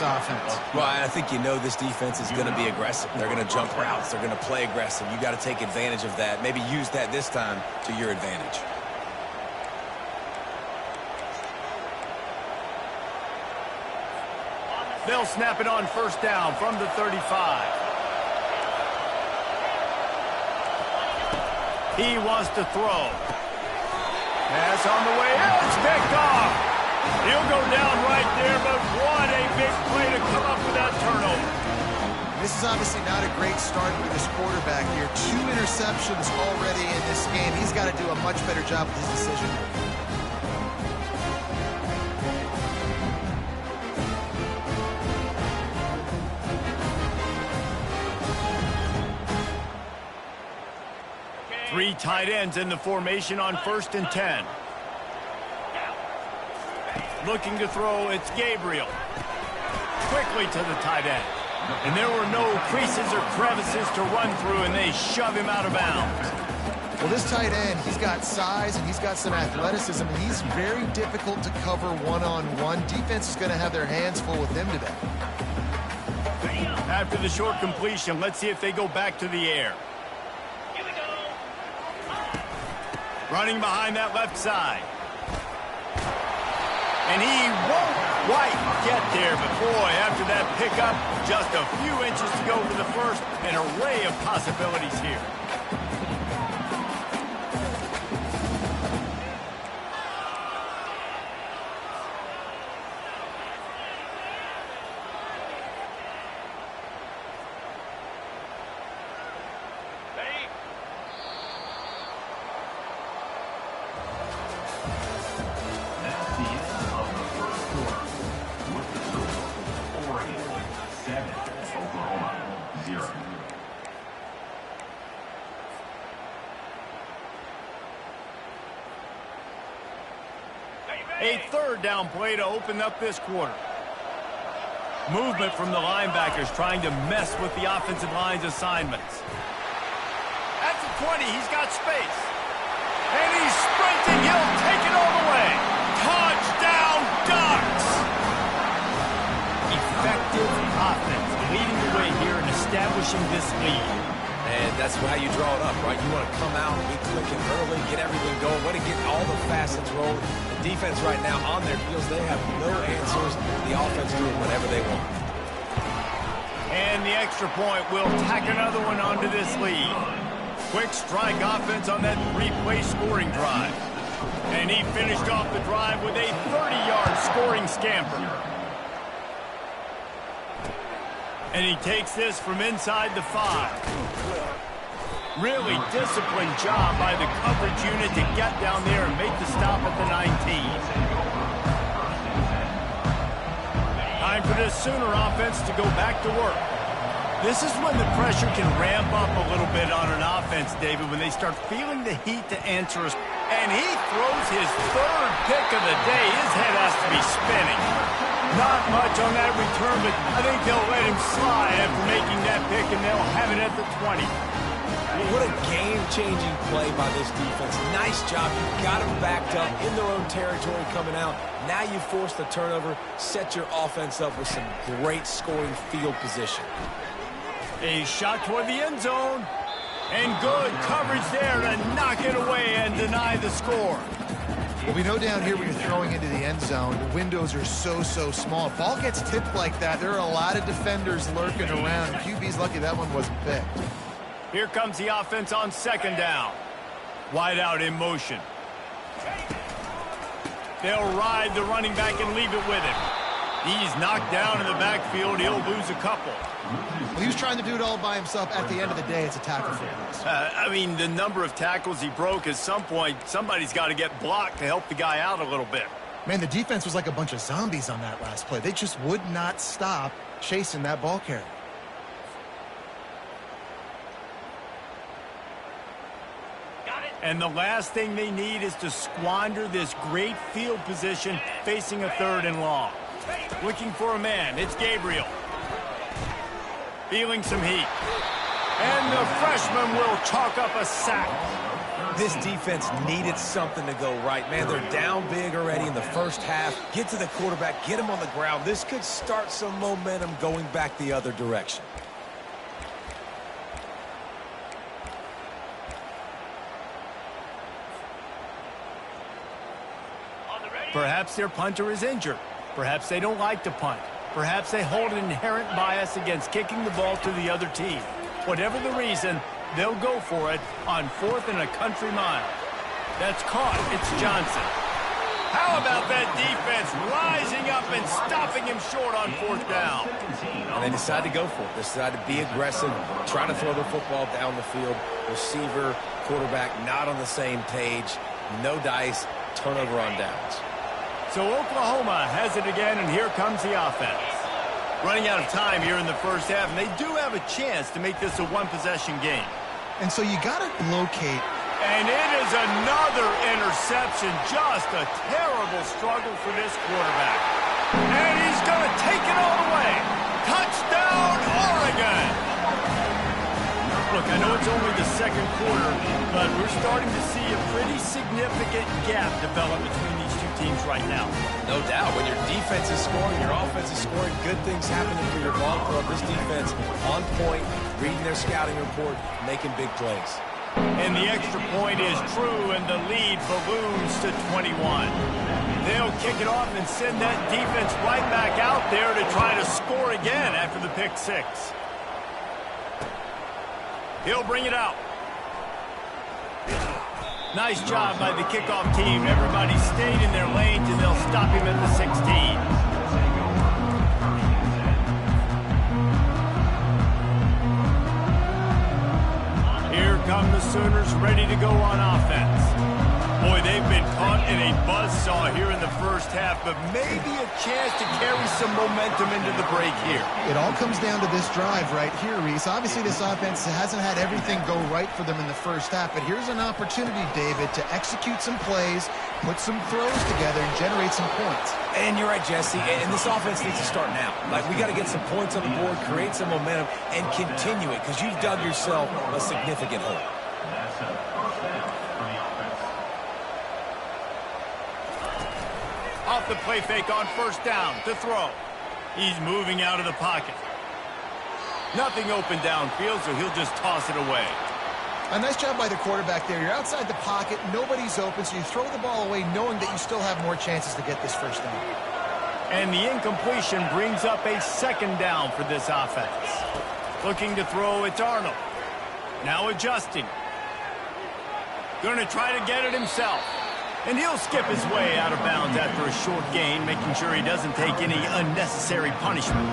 offense. Well, I think you know this defense is going to be aggressive. They're going to jump routes. They're going to play aggressive. You got to take advantage of that. Maybe use that this time to your advantage. They'll snap it on first down from the 35. He wants to throw. Pass on the way. It's picked off. He'll go down right there, but what a big play to come up with that turnover. This is obviously not a great start for this quarterback here. 2 interceptions already in this game. He's got to do a much better job with his decision. Three tight ends in the formation on 1st and 10. Looking to throw, it's Gabriel. Quickly to the tight end. And there were no creases or crevices to run through, and they shove him out of bounds. Well, this tight end, he's got size and he's got some athleticism, and he's very difficult to cover one-on-one. Defense is going to have their hands full with him today. After the short completion, let's see if they go back to the air. Running behind that left side. And he won't quite get there, but boy, after that pickup, just a few inches to go for the first. An array of possibilities here. A third down play to open up this quarter. Movement from the linebackers trying to mess with the offensive line's assignments. At the 20, he's got space. And he's sprinting. He'll take it all the way. Touchdown, Ducks! Effective offense leading the way here and establishing this lead. And that's how you draw it up, right? You want to come out, be clicking early, get everything going, want to get all the facets rolling. The defense right now on their heels, they have no answers. The offense doing whatever they want. And the extra point will tack another one onto this lead. Quick strike offense on that 3-play scoring drive. And he finished off the drive with a 30-yard scoring scamper. And he takes this from inside the 5. Really disciplined job by the coverage unit to get down there and make the stop at the 19. Time for this Sooner offense to go back to work. This is when the pressure can ramp up a little bit on an offense, David, when they start feeling the heat to answer us. And he throws his 3rd pick of the day. His head has to be spinning. Not much on that return, but I think they'll let him slide after making that pick, and they'll have it at the 20. What a game-changing play by this defense. Nice job. You got them backed up in their own territory coming out. Now you force the turnover, set your offense up with some great scoring field position. A shot toward the end zone. And good coverage there to knock it away and deny the score. Well, we know down here when you're throwing into the end zone, the windows are so small. If ball gets tipped like that, there are a lot of defenders lurking around. QB's lucky that one wasn't picked. Here comes the offense on 2nd down. Wide out in motion. They'll ride the running back and leave it with him. He's knocked down in the backfield. He'll lose a couple. Well, he was trying to do it all by himself. At the end of the day, it's a tackle for loss. I mean, the number of tackles he broke, at some point, somebody's got to get blocked to help the guy out a little bit. Man, the defense was like a bunch of zombies on that last play. They just would not stop chasing that ball carrier. And the last thing they need is to squander this great field position facing a 3rd and long. Looking for a man. It's Gabriel. Feeling some heat. And the freshman will chalk up a sack. This defense needed something to go right. Man, they're down big already in the first half. Get to the quarterback, get him on the ground. This could start some momentum going back the other direction. Perhaps their punter is injured. Perhaps they don't like to punt. Perhaps they hold an inherent bias against kicking the ball to the other team. Whatever the reason, they'll go for it on 4th and a country mile. That's caught. It's Johnson. How about that defense rising up and stopping him short on 4th down? And they decide to go for it. They decide to be aggressive, try to throw the football down the field. Receiver, quarterback not on the same page. No dice, turnover on downs. So Oklahoma has it again, and here comes the offense. Running out of time here in the first half, and they do have a chance to make this a one-possession game. And so you got to locate. And it is another interception. Just a terrible struggle for this quarterback. And he's going to take it all the way. Touchdown, Oregon! Look, I know it's only the second quarter, but we're starting to see a pretty significant gap develop between these two teams right now. No doubt. When your defense is scoring, your offense is scoring, good things happening for your ball club. This defense on point, reading their scouting report, making big plays. And the extra point is true, and the lead balloons to 21. They'll kick it off and send that defense right back out there to try to score again after the pick six. He'll bring it out. Nice job by the kickoff team. Everybody stayed in their lanes, and they'll stop him at the 16. Here come the Sooners ready to go on offense. Boy, they've been caught in a buzzsaw here in the first half, but maybe a chance to carry some momentum into the break here. It all comes down to this drive right here, Reese. Obviously, this offense hasn't had everything go right for them in the first half, but here's an opportunity, David, to execute some plays, put some throws together, and generate some points. And you're right, Jesse, and this offense needs to start now. Like, we got to get some points on the board, create some momentum, and continue it, because you've dug yourself a significant hole. Off the play fake on first down to throw. He's moving out of the pocket. Nothing open downfield, so he'll just toss it away. A nice job by the quarterback there. You're outside the pocket, nobody's open, so you throw the ball away knowing that you still have more chances to get this first down. And the incompletion brings up a second down for this offense. Looking to throw, it's Arnold. Now adjusting. Going to try to get it himself. And he'll skip his way out of bounds after a short gain, making sure he doesn't take any unnecessary punishment.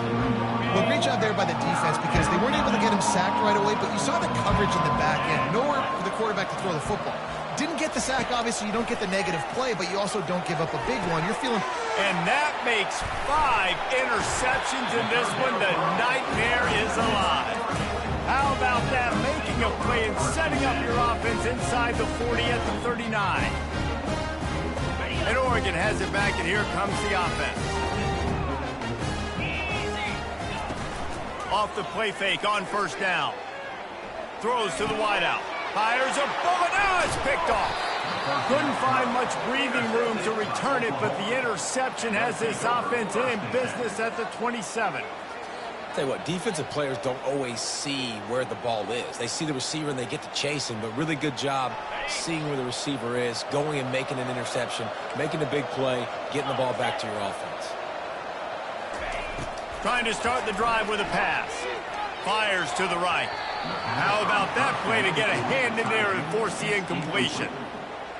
Well, great job there by the defense because they weren't able to get him sacked right away, but you saw the coverage in the back end. Nowhere for the quarterback to throw the football. Didn't get the sack, obviously. You don't get the negative play, but you also don't give up a big one. You're feeling... And that makes 5 interceptions in this one. The nightmare is alive. How about that? Making a play and setting up your offense inside the 40 at the 39. And Oregon has it back, and here comes the offense. Off the play fake on first down. Throws to the wideout. Fires a bullet. Now it's picked off. Couldn't find much breathing room to return it, but the interception has this offense in business at the 27. Tell you what, defensive players don't always see where the ball is. They see the receiver and they get to chase him, but really good job seeing where the receiver is, going and making an interception, making a big play, getting the ball back to your offense. Trying to start the drive with a pass. Fires to the right. How about that play to get a hand in there and force the incompletion?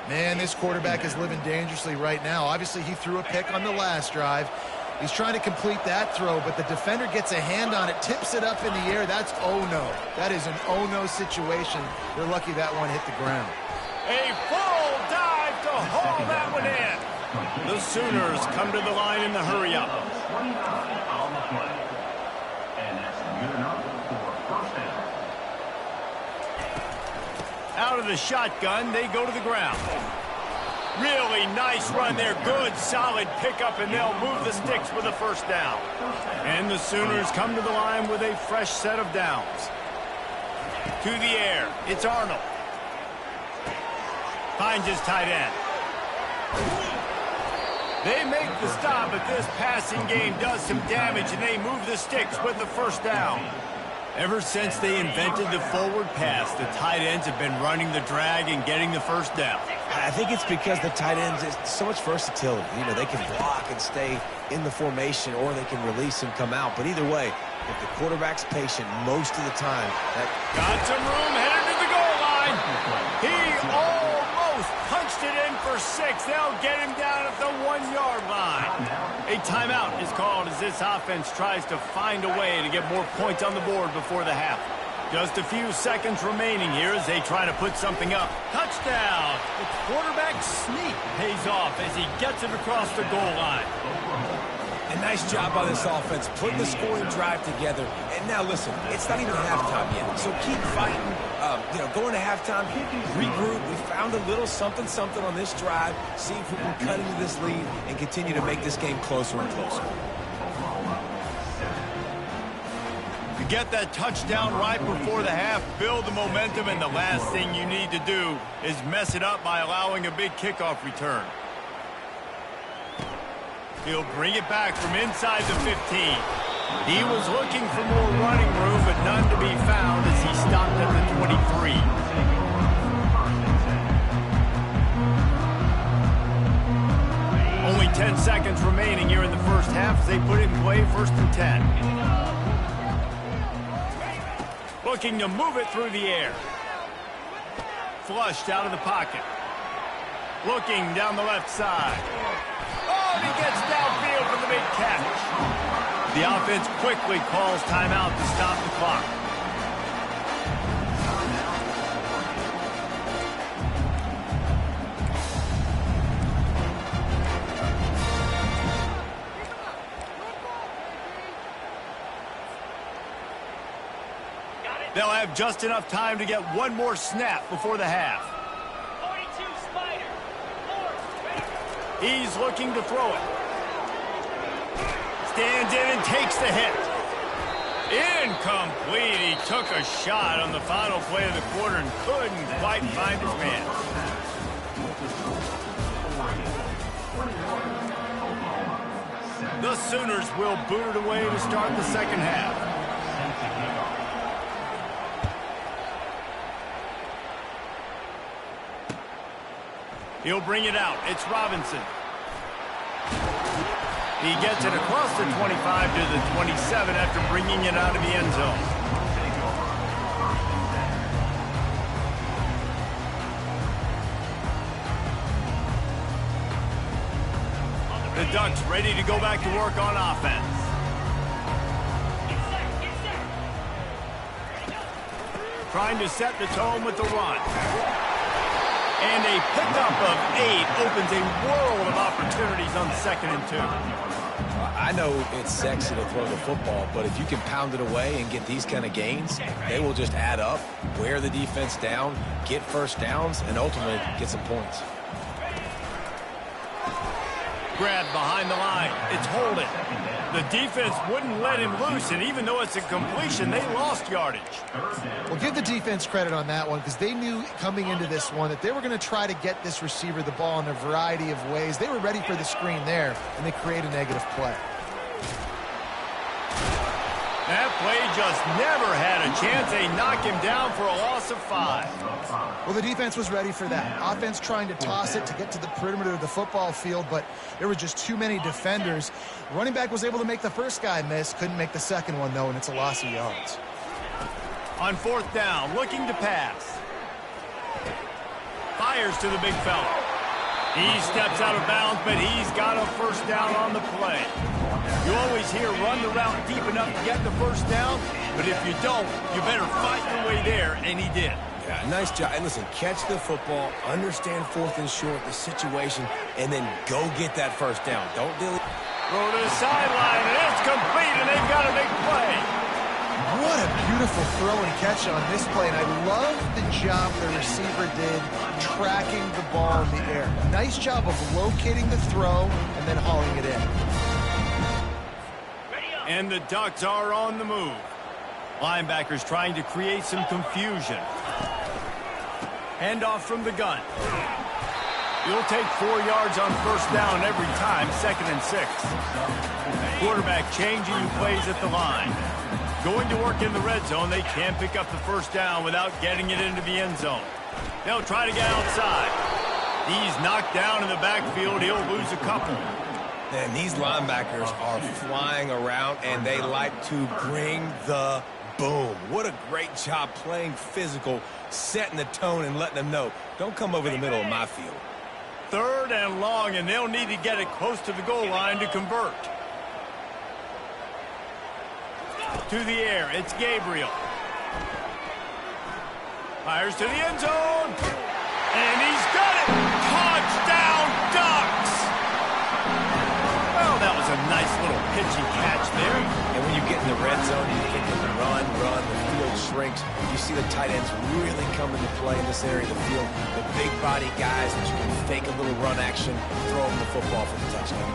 Man, this quarterback is living dangerously right now. Obviously, he threw a pick on the last drive. He's trying to complete that throw, but the defender gets a hand on it, tips it up in the air. That's oh-no. That is an oh-no situation. They're lucky that one hit the ground. A full dive to haul that one in. The Sooners come to the line in the hurry-up. Out of the shotgun, they go to the ground. Really nice run there. Good, solid pickup, and they'll move the sticks with a first down. And the Sooners come to the line with a fresh set of downs. To the air, it's Arnold. Finds his tight end. They make the stop, but this passing game does some damage, and they move the sticks with the first down. Ever since they invented the forward pass, the tight ends have been running the drag and getting the first down. I think it's because the tight ends is so much versatility. You know, they can block and stay in the formation, or they can release and come out. But either way, if the quarterback's patient most of the time, got some room, headed to the goal line. He almost punched it in for 6. They'll get him down at the 1-yard line. A timeout is called as this offense tries to find a way to get more points on the board before the half. Just a few seconds remaining here as they try to put something up. Touchdown! The quarterback sneak pays off as he gets it across the goal line. A nice job by this offense, putting the scoring drive together. And now, listen, it's not even halftime yet, so keep fighting. Going to halftime, regroup. We found a little something on this drive. See if we can cut into this lead and continue to make this game closer and closer. To get that touchdown right before the half, build the momentum, and the last thing you need to do is mess it up by allowing a big kickoff return. He'll bring it back from inside the 15. He was looking for more running room, but none to be found as he stopped at the 23. Only 10 seconds remaining here in the first half as they put it in play 1st and 10. Looking to move it through the air. Flushed out of the pocket. Looking down the left side. Oh, and he gets downfield for the big catch. The offense quickly calls timeout to stop the clock. They'll have just enough time to get one more snap before the half. 42 Spider. He's looking to throw it. Stands in and takes the hit. Incomplete. He took a shot on the final play of the quarter and couldn't quite find his man. The Sooners will boot it away to start the second half. He'll bring it out. It's Robinson. He gets it across the 25 to the 27 after bringing it out of the end zone. The Ducks ready to go back to work on offense. Trying to set the tone with the run. And a pickup of 8 opens a world of opportunities on 2nd and 2. I know it's sexy to throw the football, but if you can pound it away and get these kind of gains, they will just add up, wear the defense down, get first downs, and ultimately get some points. Grabbed behind the line. It's holding. The defense wouldn't let him loose, and even though it's a completion, they lost yardage. Well, give the defense credit on that one because they knew coming into this one that they were going to try to get this receiver the ball in a variety of ways. They were ready for the screen there, and they create a negative play. That play just never had a chance. They knock him down for a loss of 5. Well, the defense was ready for that. Offense trying to toss it to get to the perimeter of the football field, but there were just too many defenders. Running back was able to make the first guy miss, couldn't make the second one, though, and it's a loss of yards. On 4th down, looking to pass. Fires to the big fella. He steps out of bounds, but he's got a first down on the play. You always hear run the route deep enough to get the first down, but if you don't, you better fight your way there, and he did. Yeah, nice job. And listen, catch the football, understand 4th and short, the situation, and then go get that first down. Don't dilly. Throw to the sideline, and it's complete, and they've got a big play. What a beautiful throw and catch on this play, and I love the job the receiver did tracking the ball in the air. Nice job of locating the throw and then hauling it in. And the Ducks are on the move. Linebackers trying to create some confusion. Handoff from the gun. You'll take 4 yards on first down every time, 2nd and 6. Quarterback changing plays at the line. Going to work in the red zone, they can't pick up the first down without getting it into the end zone. They'll try to get outside. He's knocked down in the backfield. He'll lose a couple. And these linebackers are flying around, and they like to bring the boom. What a great job playing physical, setting the tone and letting them know, don't come over the middle of my field. 3rd and long, and they'll need to get it close to the goal line to convert. To the air, it's Gabriel. Fires to the end zone. And he's got it. Touchdown, Ducks. Well, that was a nice little pitchy catch there. And when you get in the red zone, you think of the run, the field shrinks. You see the tight ends really come into play in this area of the field. The big body guys that you can fake a little run action, throw them the football for the touchdown.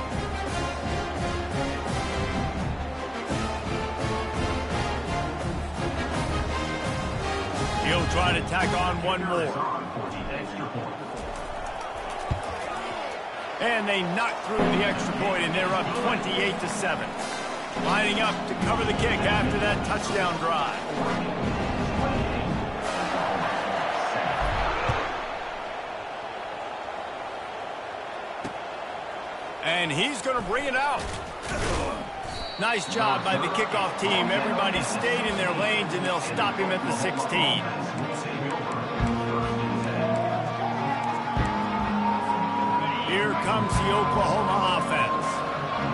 He'll try to tack on one more. And they knock through the extra point, and they're up 28-7. Lining up to cover the kick after that touchdown drive. And he's going to bring it out. Nice job by the kickoff team. Everybody stayed in their lanes, and they'll stop him at the 16. Here comes the Oklahoma offense.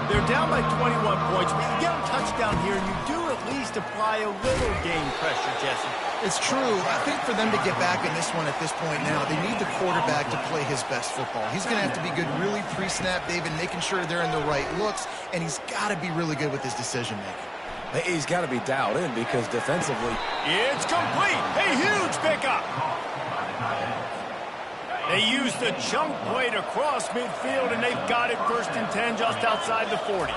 They're down by 21 points, but you get a touchdown here, and you do at least apply a little game pressure, Jesse. It's true. I think for them to get back in this one at this point now, they need the quarterback to play his best football. He's going to have to be good really pre-snap, David, making sure they're in the right looks, and he's got to be really good with his decision-making. He's got to be dialed in because defensively... It's complete. A huge pickup. They used the chunk play to cross midfield, and they've got it 1st and 10 just outside the 40.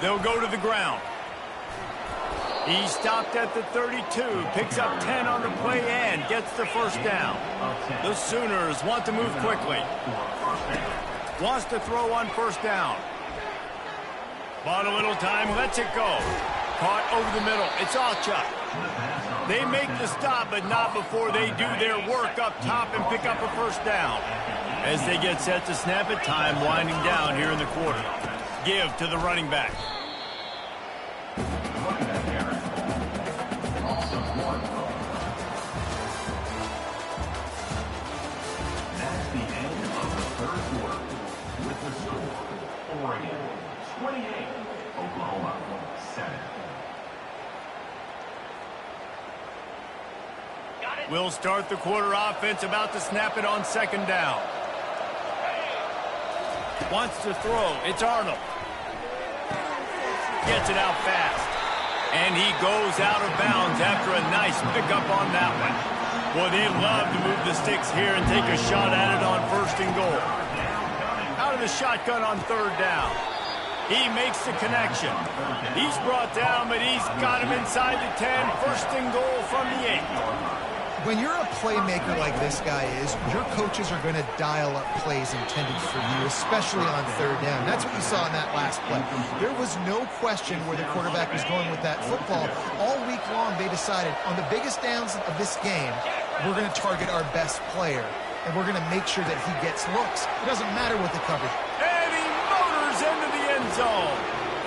They'll go to the ground. He stopped at the 32, picks up 10 on the play and gets the first down. The Sooners want to move quickly. Wants to throw on first down. Bought a little time, lets it go. Caught over the middle. It's Alchuk. They make the stop, but not before they do their work up top and pick up a first down. As they get set to snap it, time winding down here in the quarter. Give to the running back. That's the end of the 3rd quarter. With the score, Oregon 28, Oklahoma 7. We'll start the quarter offense, about to snap it on 2nd down. Wants to throw. It's Arnold. Gets it out fast. And he goes out of bounds after a nice pickup on that one. Boy, they love to move the sticks here and take a shot at it on 1st and goal. Out of the shotgun on 3rd down. He makes the connection. He's brought down, but he's got him inside the 10. 1st and goal from the 8. When you're a playmaker like this guy is, your coaches are going to dial up plays intended for you, especially on 3rd down. That's what you saw in that last play. There was no question where the quarterback was going with that football. All week long, they decided on the biggest downs of this game, we're going to target our best player, and we're going to make sure that he gets looks. It doesn't matter what the coverage. And he motors into the end zone.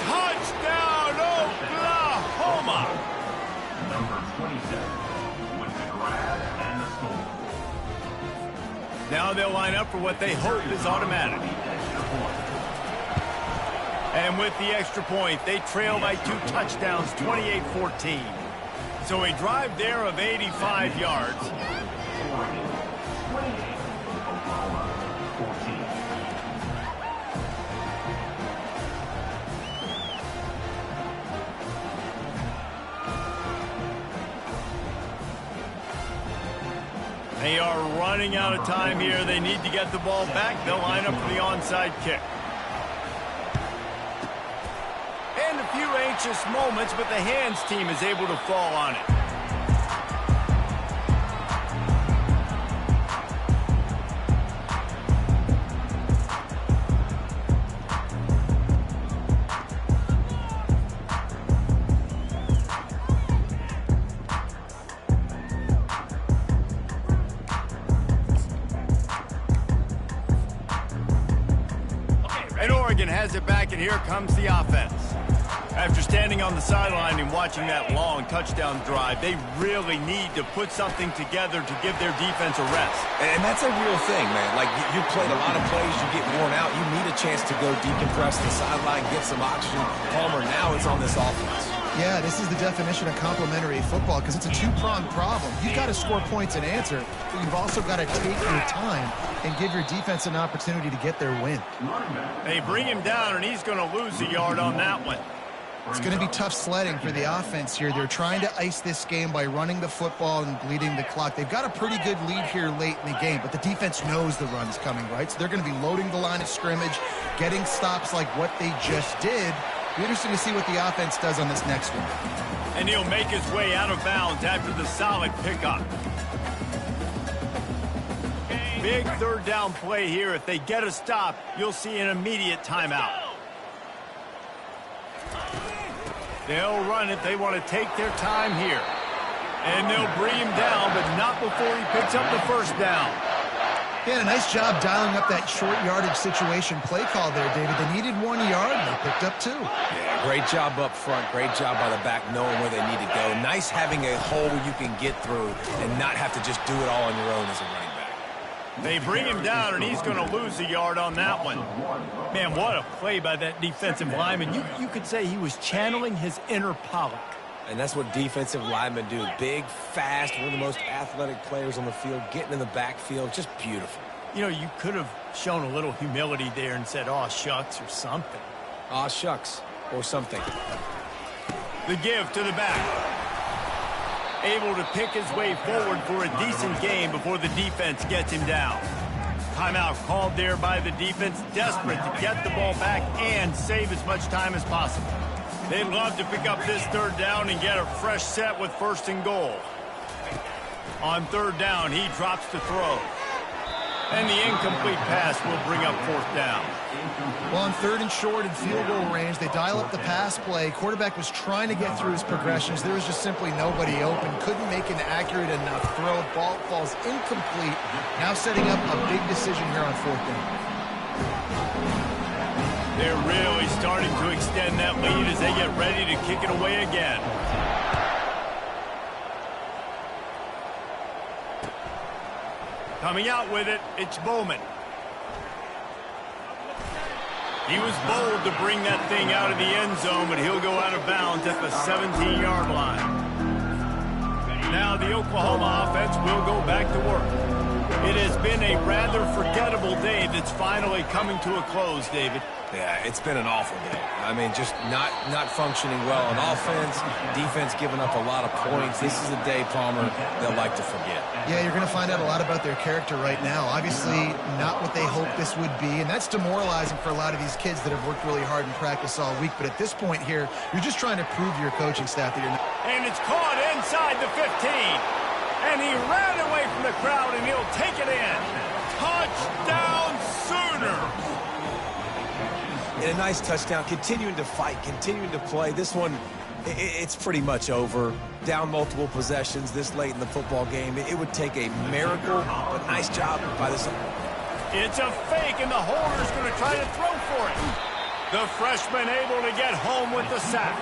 Touchdown, Oklahoma! Number 27. And the score. Now they'll line up for what they hope is automatic. And with the extra point, they trail by 2 touchdowns, 28-14. So a drive there of 85 yards. Oregon 28, Oklahoma 14. They are running out of time here. They need to get the ball back. They'll line up for the onside kick. And a few anxious moments, but the hands team is able to fall on it. Oregon has it back, and here comes the offense. After standing on the sideline and watching that long touchdown drive, they really need to put something together to give their defense a rest. And that's a real thing, man. Like, you played a lot of plays, you get worn out, you need a chance to go decompress the sideline, get some oxygen. Palmer, now it's on this offense. Yeah, this is the definition of complementary football because it's a two-pronged problem. You've got to score points and answer, but you've also got to take your time and give your defense an opportunity to get their win. They bring him down, and he's going to lose a yard on that one. It's going to be tough sledding for the offense here. They're trying to ice this game by running the football and bleeding the clock. They've got a pretty good lead here late in the game, but the defense knows the run's coming, right? So they're going to be loading the line of scrimmage, getting stops like what they just did. Be interesting to see what the offense does on this next one. And he'll make his way out of bounds after the solid pickup. Big third down play here. If they get a stop, you'll see an immediate timeout. They'll run it. They want to take their time here. And they'll bring him down, but not before he picks up the first down. He had a nice job dialing up that short yardage situation play call there, David. They needed 1 yard, and they picked up 2. Yeah, great job up front. Great job by the back knowing where they need to go. Nice having a hole you can get through and not have to just do it all on your own as a running back. They bring him down, and he's going to lose a yard on that one. Man, what a play by that defensive lineman. You could say he was channeling his inner Pollock. And that's what defensive linemen do. Big, fast, one of the most athletic players on the field, getting in the backfield, just beautiful. You know, you could have shown a little humility there and said, "Aw, shucks," or something. Aw, shucks, or something. The give to the back. Able to pick his way forward for a decent game before the defense gets him down. Timeout called there by the defense, desperate to get the ball back and save as much time as possible. They'd love to pick up this third down and get a fresh set with 1st and goal. On third down, he drops to throw. And the incomplete pass will bring up 4th down. Well, on 3rd and short and field goal range, they dial up the pass play. Quarterback was trying to get through his progressions. There was just simply nobody open. Couldn't make an accurate enough throw. Ball falls incomplete. Now setting up a big decision here on 4th down. They're really starting to extend that lead as they get ready to kick it away again. Coming out with it, it's Bowman. He was bold to bring that thing out of the end zone, but he'll go out of bounds at the 17-yard line. Now the Oklahoma offense will go back to work. It has been a rather forgettable day that's finally coming to a close, David. Yeah, it's been an awful day. I mean, just not functioning well on offense, defense giving up a lot of points. This is a day, Palmer, they'll like to forget. Yeah, you're going to find out a lot about their character right now. Obviously, not what they hoped this would be, and that's demoralizing for a lot of these kids that have worked really hard in practice all week. But at this point here, you're just trying to prove to your coaching staff that you're not. And it's caught inside the 15. And he ran away from the crowd, and he'll take it in. Touchdown Sooners! And a nice touchdown, continuing to fight, continuing to play. This one, it's pretty much over. Down multiple possessions this late in the football game. It would take a miracle, but nice job by this. It's a fake, and the holder's going to try to throw for it. The freshman able to get home with the sack.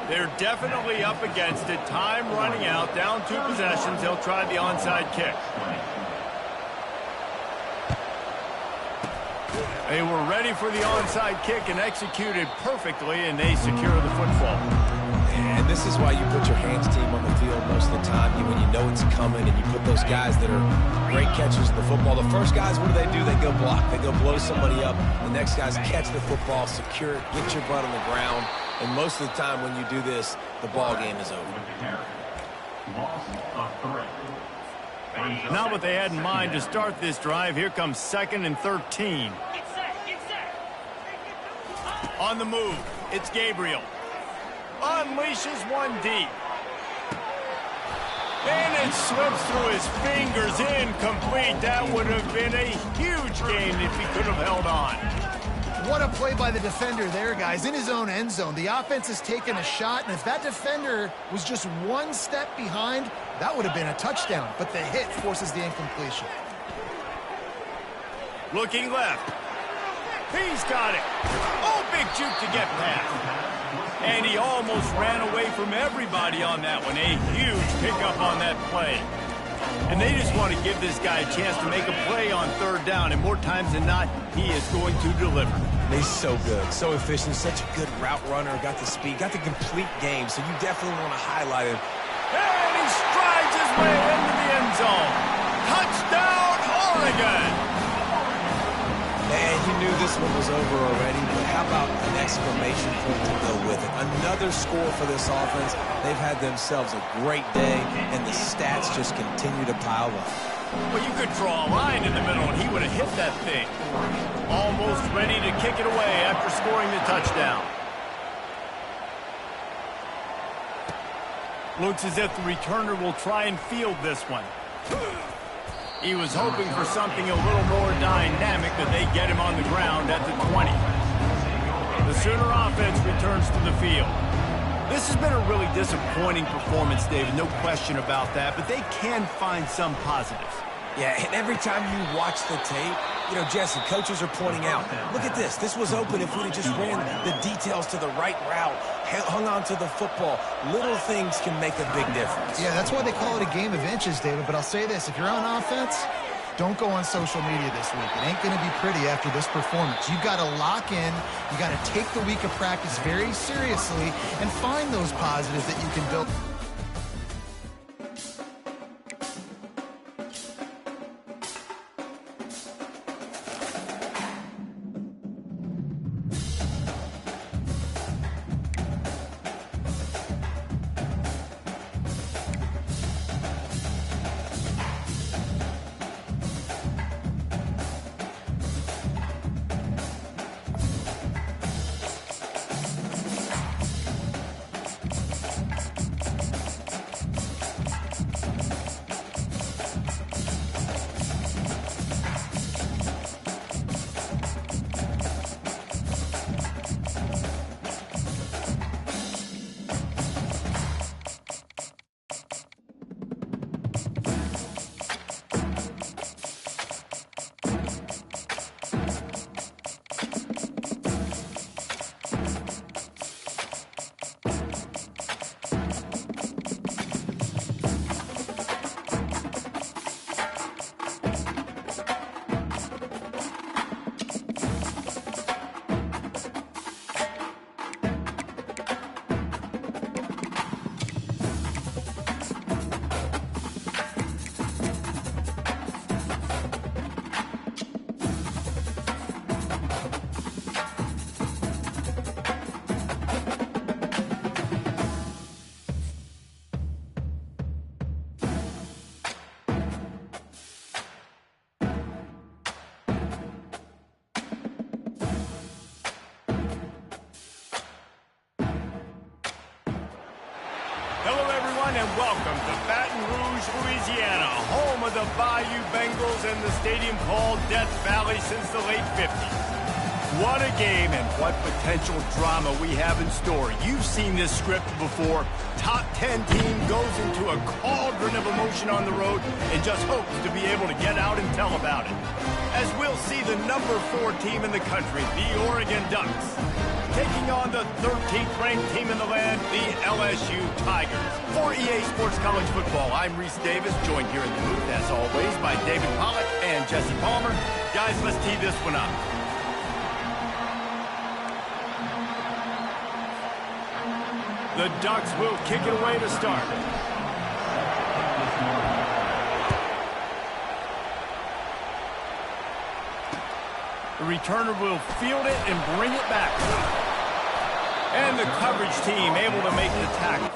They're definitely up against it. Time running out, down 2 possessions. They'll try the onside kick. They were ready for the onside kick and executed perfectly, and they secure the football. And this is why you put your hands team on the field most of the time. When you know it's coming, and you put those guys that are great catchers of the football. The first guys, what do? They go block. They go blow somebody up. The next guys catch the football, secure it, get your butt on the ground. And most of the time when you do this, the ball game is over. Not what they had in mind to start this drive. Here comes 2nd and 13. On the move, it's Gabriel. Unleashes one deep. And it slips through his fingers, incomplete. That would have been a huge gain if he could have held on. What a play by the defender there, guys, in his own end zone. The offense has taken a shot, and if that defender was just 1 step behind, that would have been a touchdown. But the hit forces the incompletion. Looking left. He's got it. Oh, big juke to get past. And he almost ran away from everybody on that one. A huge pickup on that play. And they just want to give this guy a chance to make a play on third down. And more times than not, he is going to deliver. He's so good, so efficient, such a good route runner, got the speed, got the complete game, so you definitely want to highlight him. And he strides his way into the end zone. Touchdown, Oregon! And you knew this one was over already, but how about an exclamation point to go with it? Another score for this offense. They've had themselves a great day, and the stats just continue to pile up. Well, you could draw a line in the middle, and he would have hit that thing. Almost ready to kick it away after scoring the touchdown. Looks as if the returner will try and field this one. He was hoping for something a little more dynamic, but they get him on the ground at the 20. The Sooner offense returns to the field. This has been a really disappointing performance, David, no question about that, but they can find some positives. Yeah, and every time you watch the tape, you know, Jesse, coaches are pointing out, look at this. This was open if we'd have just ran the details to the right route, hung on to the football. Little things can make a big difference. Yeah, that's why they call it a game of inches, David. But I'll say this, if you're on offense, don't go on social media this week. It ain't going to be pretty after this performance. You've got to lock in. You got to take the week of practice very seriously and find those positives that you can build. And welcome to Baton Rouge, Louisiana, home of the Bayou Bengals and the stadium called Death Valley since the late 50s. What a game and what potential drama we have in store. You've seen this script before. Top 10 team goes into a cauldron of emotion on the road and just hopes to be able to get out and tell about it. As we'll see the number 4 team in the country, the Oregon Ducks, taking on the 13th ranked team in the land, the LSU Tigers. For EA Sports College Football, I'm Reese Davis, joined here in the booth, as always, by David Pollack and Jesse Palmer. Guys, let's tee this one up. The Ducks will kick it away to start. The returner will field it and bring it back. And the coverage team able to make the tackle.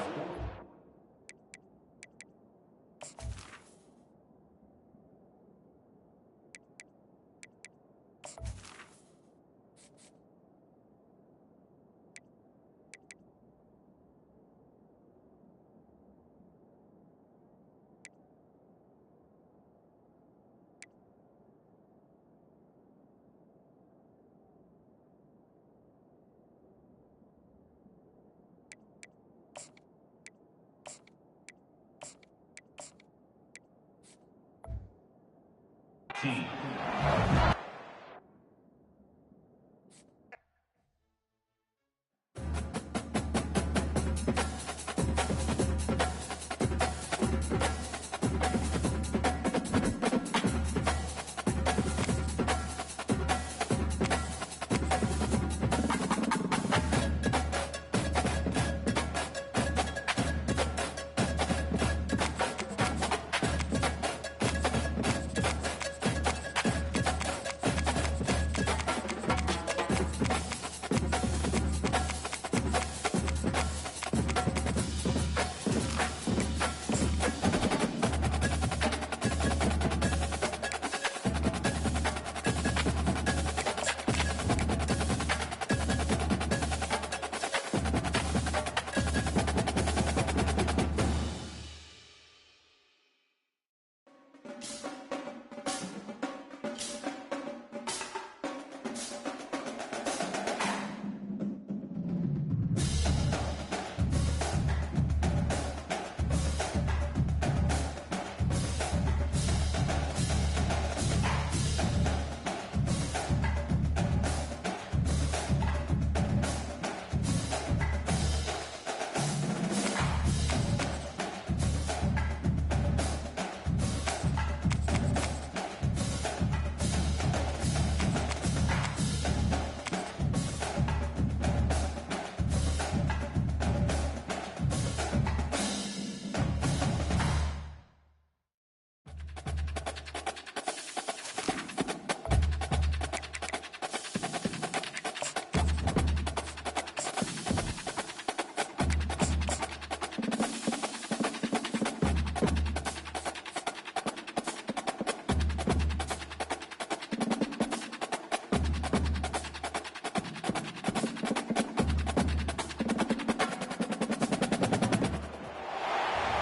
team.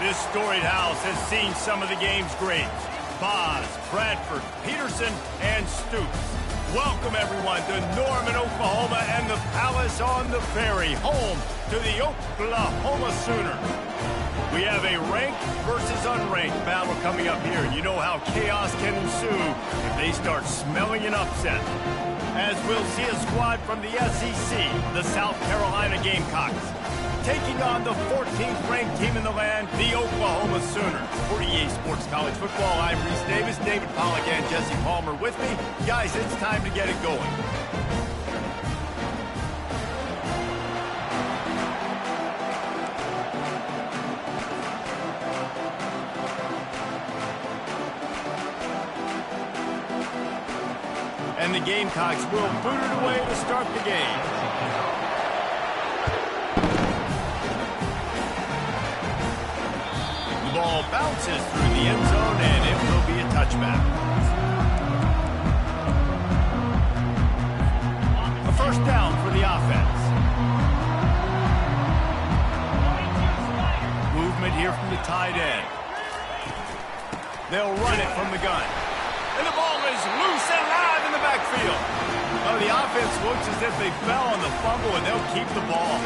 This storied house has seen some of the game's greats. Boz, Bradford, Peterson, and Stoops. Welcome, everyone, to Norman, Oklahoma, and the Palace on the Ferry, home to the Oklahoma Sooners. We have a ranked versus unranked battle coming up here. You know how chaos can ensue if they start smelling an upset. As we'll see a squad from the SEC, the South Carolina Gamecocks, taking on the 14th ranked team in the land, the Oklahoma Sooners. For EA Sports College Football, I'm Reese Davis, David Pollack, and Jesse Palmer with me. Guys, it's time to get it going. And the Gamecocks will boot it away to start the game. The ball bounces through the end zone, and it will be a touchback. A first down for the offense. Movement here from the tight end. They'll run it from the gun. And the ball is loose and live in the backfield. Oh, the offense looks as if they fell on the fumble, and they'll keep the ball.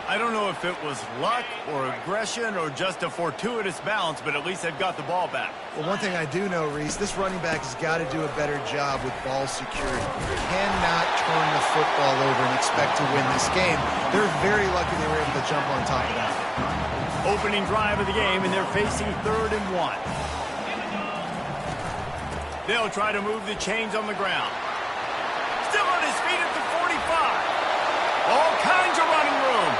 I don't know if it was luck or aggression or just a fortuitous bounce, but at least they've got the ball back. Well, one thing I do know, Reese, this running back has got to do a better job with ball security. You cannot turn the football over and expect to win this game. They're very lucky they were able to jump on top of that. Opening drive of the game, and they're facing 3rd and 1. They'll try to move the chains on the ground. Still on his feet at the 45. All kinds of running room.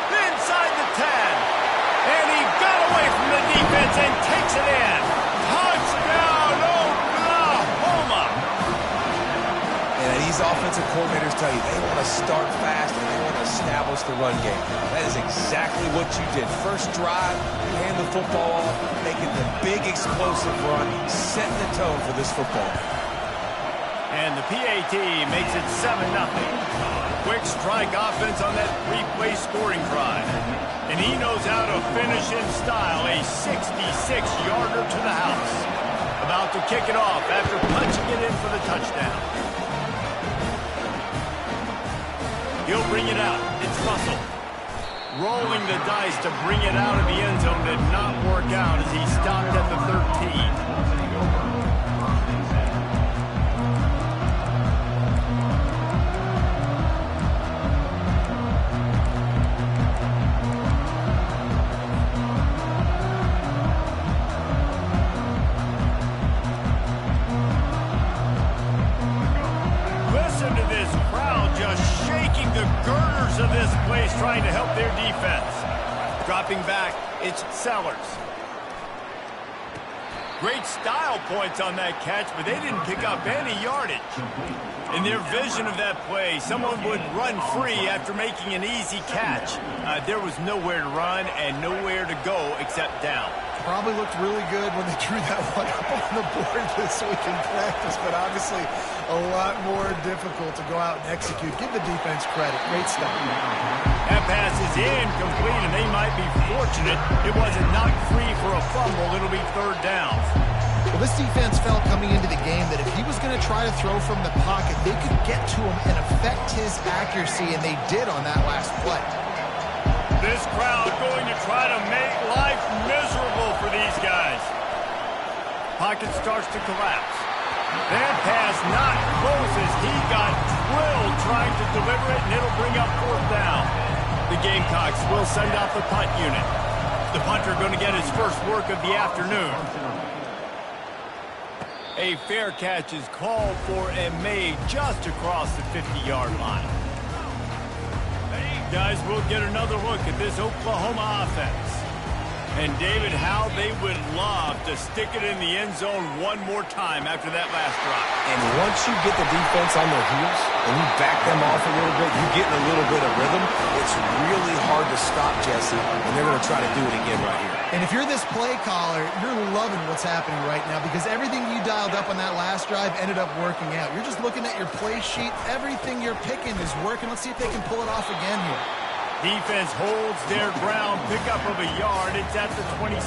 Inside the 10. And he got away from the defense and takes it in. Touchdown, Oklahoma. And these offensive coordinators tell you they want to start fast and they want to establish the run game. That is exactly what you did. First drive, you hand the football off, making the big explosive run, setting the tone for this football. And the PAT makes it 7-0. Quick strike offense on that 3-play scoring drive. And he knows how to finish in style, a 66-yarder to the house. About to kick it off after punching it in for the touchdown. He'll bring it out. It's Russell. Rolling the dice to bring it out of the end zone did not work out as he stopped at the 13. Listen to this crowd just shaking the girders of this place, trying to help their defense. Dropping back, it's Sellers. Great style points on that catch, but they didn't pick up any yardage. In their vision of that play, someone would run free after making an easy catch. There was nowhere to run and nowhere to go except down. Probably looked really good when they drew that one up on the board this week in practice, but obviously a lot more difficult to go out and execute. Give the defense credit. Great stuff. That pass is incomplete, and they might be fortunate it wasn't knocked free for a fumble. It'll be 3rd down. Well, this defense felt coming into the game that if he was going to try to throw from the pocket, they could get to him and affect his accuracy, and they did on that last play. This crowd going to try to make life miserable for these guys. Pocket starts to collapse. That pass not close as he got drilled trying to deliver it, and it'll bring up 4th down. The Gamecocks will send out the punt unit. The punter going to get his first work of the afternoon. A fair catch is called for and made just across the 50-yard line. Guys, we'll get another look at this Oklahoma offense. And David, how they would love to stick it in the end zone one more time after that last drive. And once you get the defense on their heels and you back them off a little bit, you get in a little bit of rhythm, it's really hard to stop, Jesse, and they're going to try to do it again right here. And if you're this play caller, you're loving what's happening right now because everything you dialed up on that last drive ended up working out. You're just looking at your play sheet. Everything you're picking is working. Let's see if they can pull it off again here. Defense holds their ground, pickup of a yard. It's at the 26.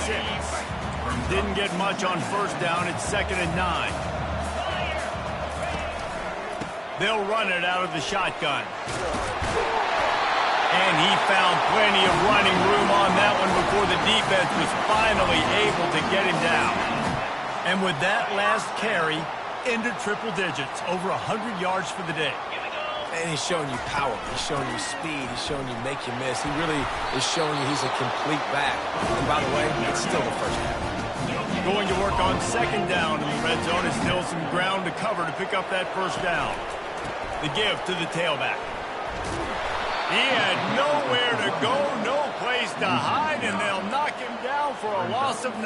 Didn't get much on first down. It's 2nd and 9. They'll run it out of the shotgun. And he found plenty of running room on that one before the defense was finally able to get him down. And with that last carry, into triple digits, over 100 yards for the day. And he's showing you power. He's showing you speed. He's showing you make you miss. He really is showing you he's a complete back. And by the way, it's still the first half. Going to work on 2nd down in the red zone is still some ground to cover to pick up that first down. The give to the tailback. He had nowhere to go, no place to hide, and they'll knock him down for a loss of 9.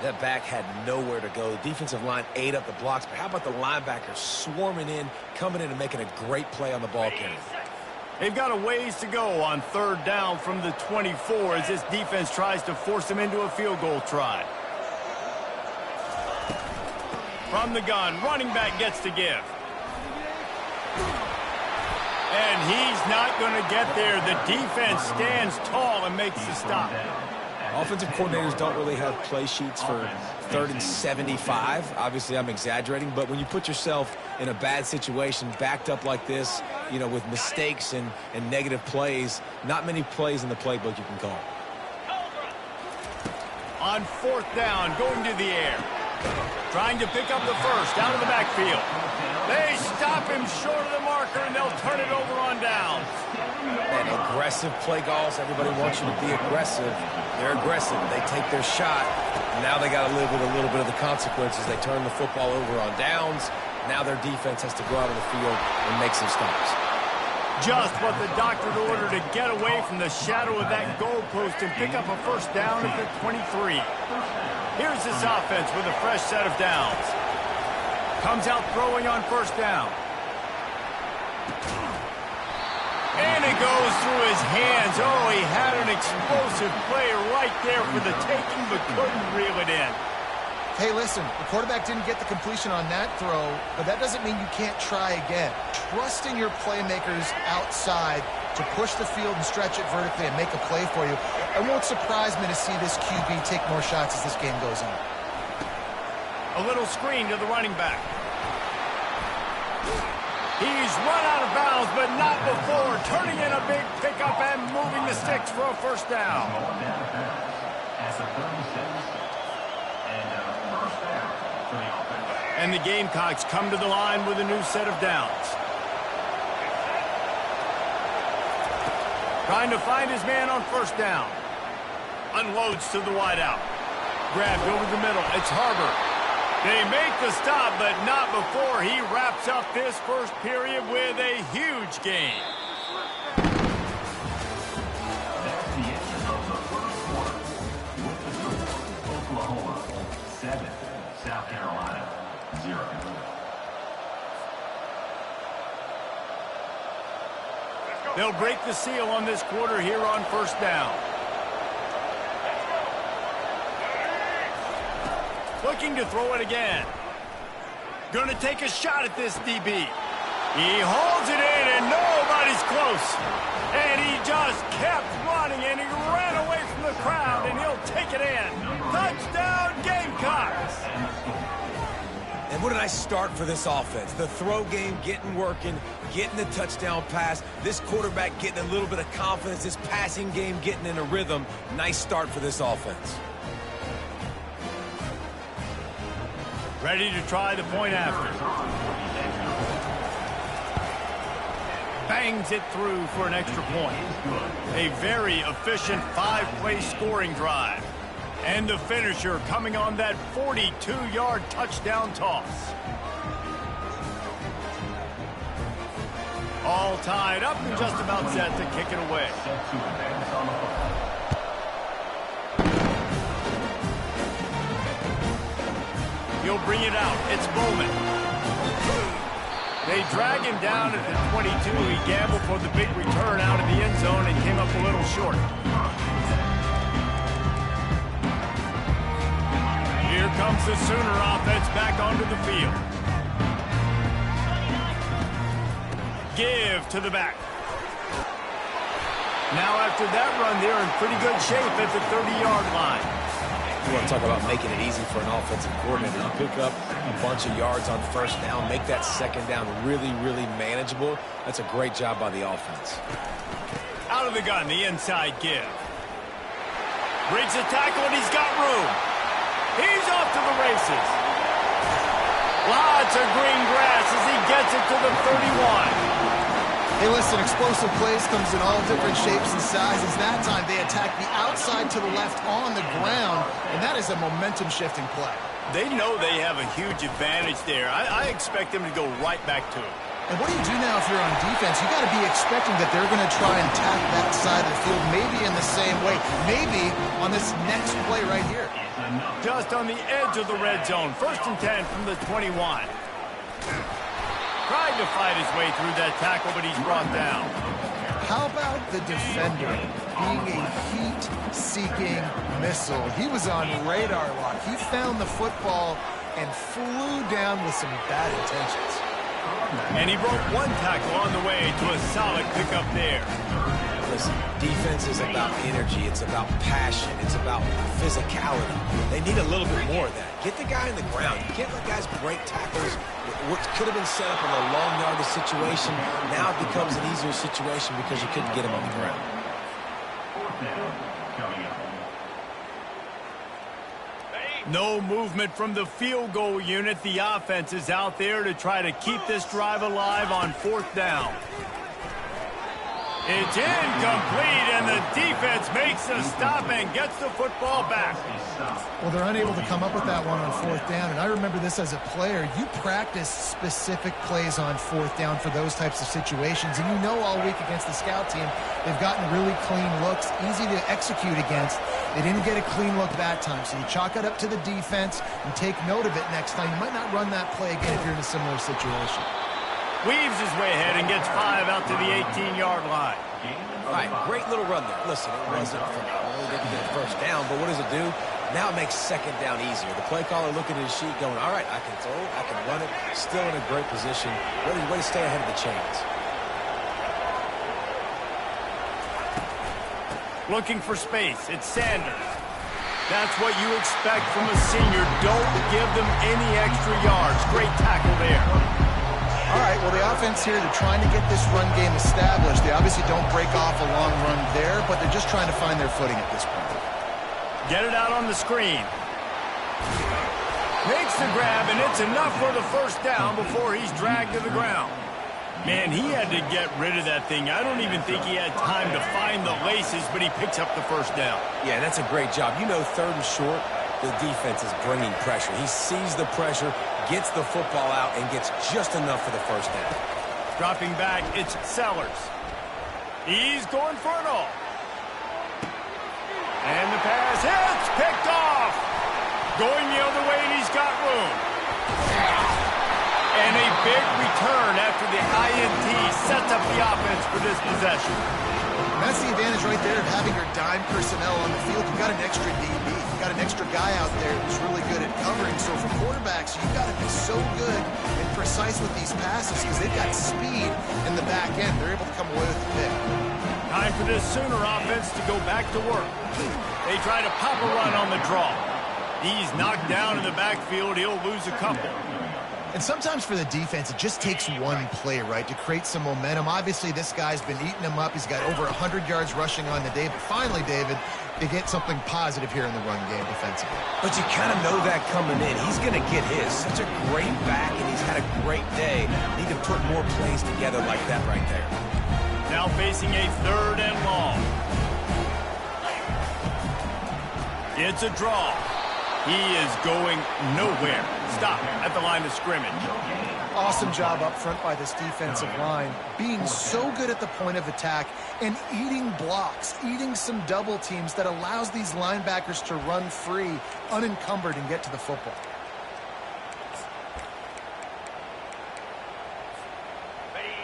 That back had nowhere to go. The defensive line ate up the blocks, but how about the linebackers swarming in, coming in and making a great play on the ball carrier? They've got a ways to go on 3rd down from the 24 as this defense tries to force them into a field goal try. From the gun, running back gets to give. And he's not going to get there. The defense stands tall and makes the stop. Offensive coordinators don't really have play sheets for 3rd and 75. Obviously, I'm exaggerating, but when you put yourself in a bad situation, backed up like this, you know, with mistakes and negative plays, not many plays in the playbook you can call. On 4th down, going to the air. Trying to pick up the first, out of the backfield. They stop him short of the marker, and they'll turn it over on downs. And aggressive play calls. Everybody wants you to be aggressive. They're aggressive. They take their shot. Now they got to live with a little bit of the consequences. They turn the football over on downs. Now their defense has to go out on the field and make some stops. Just what the doctor ordered to get away from the shadow of that goalpost and pick up a first down at the 23. Here's this offense with a fresh set of downs. Comes out throwing on 1st down. And it goes through his hands. Oh, he had an explosive play right there for the taking, but couldn't reel it in. Hey, listen, the quarterback didn't get the completion on that throw, but that doesn't mean you can't try again. Trusting your playmakers outside to push the field and stretch it vertically and make a play for you. It won't surprise me to see this QB take more shots as this game goes on. A little screen to the running back. He's run out of bounds, but not before. Turning in a big pickup and moving the sticks for a first down. And the Gamecocks come to the line with a new set of downs. Trying to find his man on 1st down. Unloads to the wideout. Grabbed over the middle. It's Harbor. They make the stop, but not before he wraps up this first period with a huge gain. That's the end of the first quarter. With the score, Oklahoma 7, South Carolina 0. They'll break the seal on this quarter here on 1st down. Looking to throw it again. Going to take a shot at this DB. He holds it in, and nobody's close. And he just kept running, and he ran away from the crowd, and he'll take it in. Touchdown, Gamecocks! And what a nice start for this offense. The throw game getting working, getting the touchdown pass. This quarterback getting a little bit of confidence. This passing game getting in a rhythm. Nice start for this offense. Ready to try the point after. Bangs it through for an extra point. A very efficient 5-play scoring drive. And the finisher coming on that 42-yard touchdown toss. All tied up and just about set to kick it away. He'll bring it out. It's Bowman. They drag him down at the 22. He gambled for the big return out of the end zone and came up a little short. Here comes the Sooner offense back onto the field. Give to the back. Now after that run, they're in pretty good shape at the 30-yard line. You want to talk about making it easy for an offensive coordinator. You pick up a bunch of yards on first down, make that second down really, really manageable. That's a great job by the offense. Out of the gun, the inside give. Breaks the tackle, and he's got room. He's off to the races. Lots of green grass as he gets it to the 31. Hey, listen, explosive plays comes in all different shapes and sizes. That time, they attack the outside to the left on the ground, and that is a momentum-shifting play. They know they have a huge advantage there. I expect them to go right back to it. And what do you do now if you're on defense? You got to be expecting that they're going to try and attack that side of the field, maybe in the same way, maybe on this next play right here. Just on the edge of the red zone. 1st and 10 from the 21. Tried to fight his way through that tackle, but he's brought down. How about the defender being a heat-seeking missile? He was on radar lock. He found the football and flew down with some bad intentions. And he broke one tackle on the way to a solid pickup there. Listen, defense is about energy. It's about passion. It's about physicality. They need a little bit more of that. Get the guy in the ground. You can't let guys break tackles. What could have been set up in a long yardage situation, now it becomes an easier situation because you couldn't get him on the ground. 4th down coming up. No movement from the field goal unit. The offense is out there to try to keep this drive alive on 4th down. It's incomplete, and the defense makes a stop and gets the football back. Well, they're unable to come up with that one on 4th down, and I remember this as a player. You practice specific plays on 4th down for those types of situations, and you know all week against the scout team, they've gotten really clean looks, easy to execute against. They didn't get a clean look that time, so you chalk it up to the defense and take note of it next time. You might not run that play again if you're in a similar situation. Weaves his way ahead and gets 5 out to the 18-yard line. All right, great little run there. Listen, it wasn't phenomenal. They didn't get a first down, but what does it do? Now it makes second down easier. The play caller looking at his sheet going, all right, I can throw it, I can run it, still in a great position. Way to stay ahead of the chains. Looking for space. It's Sanders. That's what you expect from a senior. Don't give them any extra yards. Great tackle there. All right, well, the offense here, they're trying to get this run game established. They obviously don't break off a long run there, but they're just trying to find their footing at this point. Get it out on the screen. Makes the grab, and it's enough for the first down before he's dragged to the ground. Man, he had to get rid of that thing. I don't even think he had time to find the laces, but he picks up the first down. Yeah, that's a great job. You know, 3rd and short, the defense is bringing pressure. He sees the pressure, gets the football out, and gets just enough for the first down. Dropping back, it's Sellers. He's going for it all. And the pass hits, picked off. Going the other way, and he's got room. And a big return after the INT sets up the offense for this possession. And that's the advantage right there of having your dime personnel on the field. You've got an extra DB. You've got an extra guy out there who's really good at covering. So for quarterbacks, you've got to be so good and precise with these passes because they've got speed in the back end. They're able to come away with the pick. Time for this Sooner offense to go back to work. They try to pop a run on the draw. He's knocked down in the backfield. He'll lose a couple. And sometimes for the defense, it just takes one play, right, to create some momentum. Obviously, this guy's been eating him up. He's got over 100 yards rushing on the day. But finally, David, they get something positive here in the run game defensively. But you kind of know that coming in. He's going to get his. Such a great back, and he's had a great day. Need to put more plays together like that right there. Now facing a 3rd and long. It's a draw. He is going nowhere. Stop at the line of scrimmage. Awesome job up front by this defensive line, being so good at the point of attack and eating blocks, eating some double teams that allows these linebackers to run free, unencumbered, and get to the football.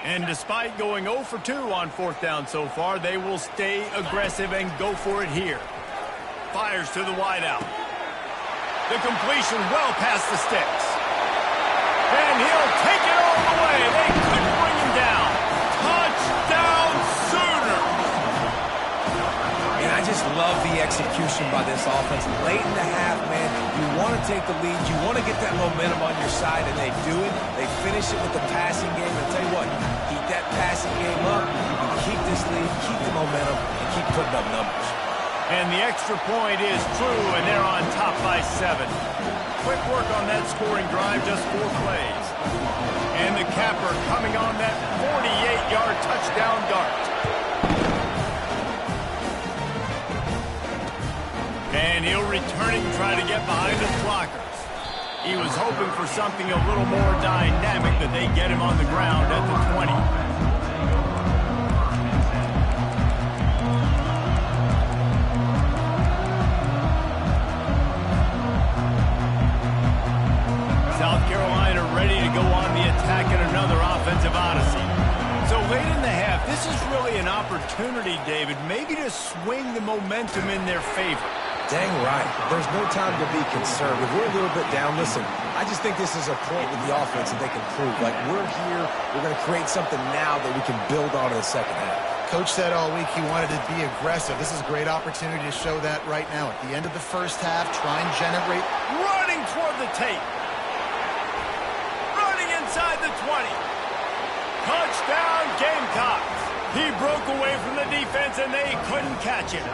And despite going 0 for 2 on 4th down so far, they will stay aggressive and go for it here. Fires to the wideout. The completion well past the sticks. And he'll take it all the way. They couldn't bring him down. Touchdown, Sooners! love the execution by this offense. Late in the half, man, you want to take the lead. You want to get that momentum on your side, and they do it. They finish it with the passing game. And tell you what, keep that passing game up, keep this lead, keep the momentum, and keep putting up numbers. And the extra point is true, and they're on top by 7. Quick work on that scoring drive, just 4 plays. And the capper coming on that 48-yard touchdown dart. And he'll return it and try to get behind his blockers. He was hoping for something a little more dynamic, but they get him on the ground at the 20. South Carolina ready to go on the attack in another offensive odyssey. So late in the half, this is really an opportunity, David, maybe to swing the momentum in their favor. Dang right. There's no time to be concerned. If we're a little bit down, listen, I just think this is a point with the offense that they can prove. Like, we're here, we're going to create something now that we can build on in the second half. Coach said all week he wanted to be aggressive. This is a great opportunity to show that right now. At the end of the first half, try and generate. Running toward the tape. Running inside the 20. Touchdown, Gamecocks. He broke away from the defense, and they couldn't catch him.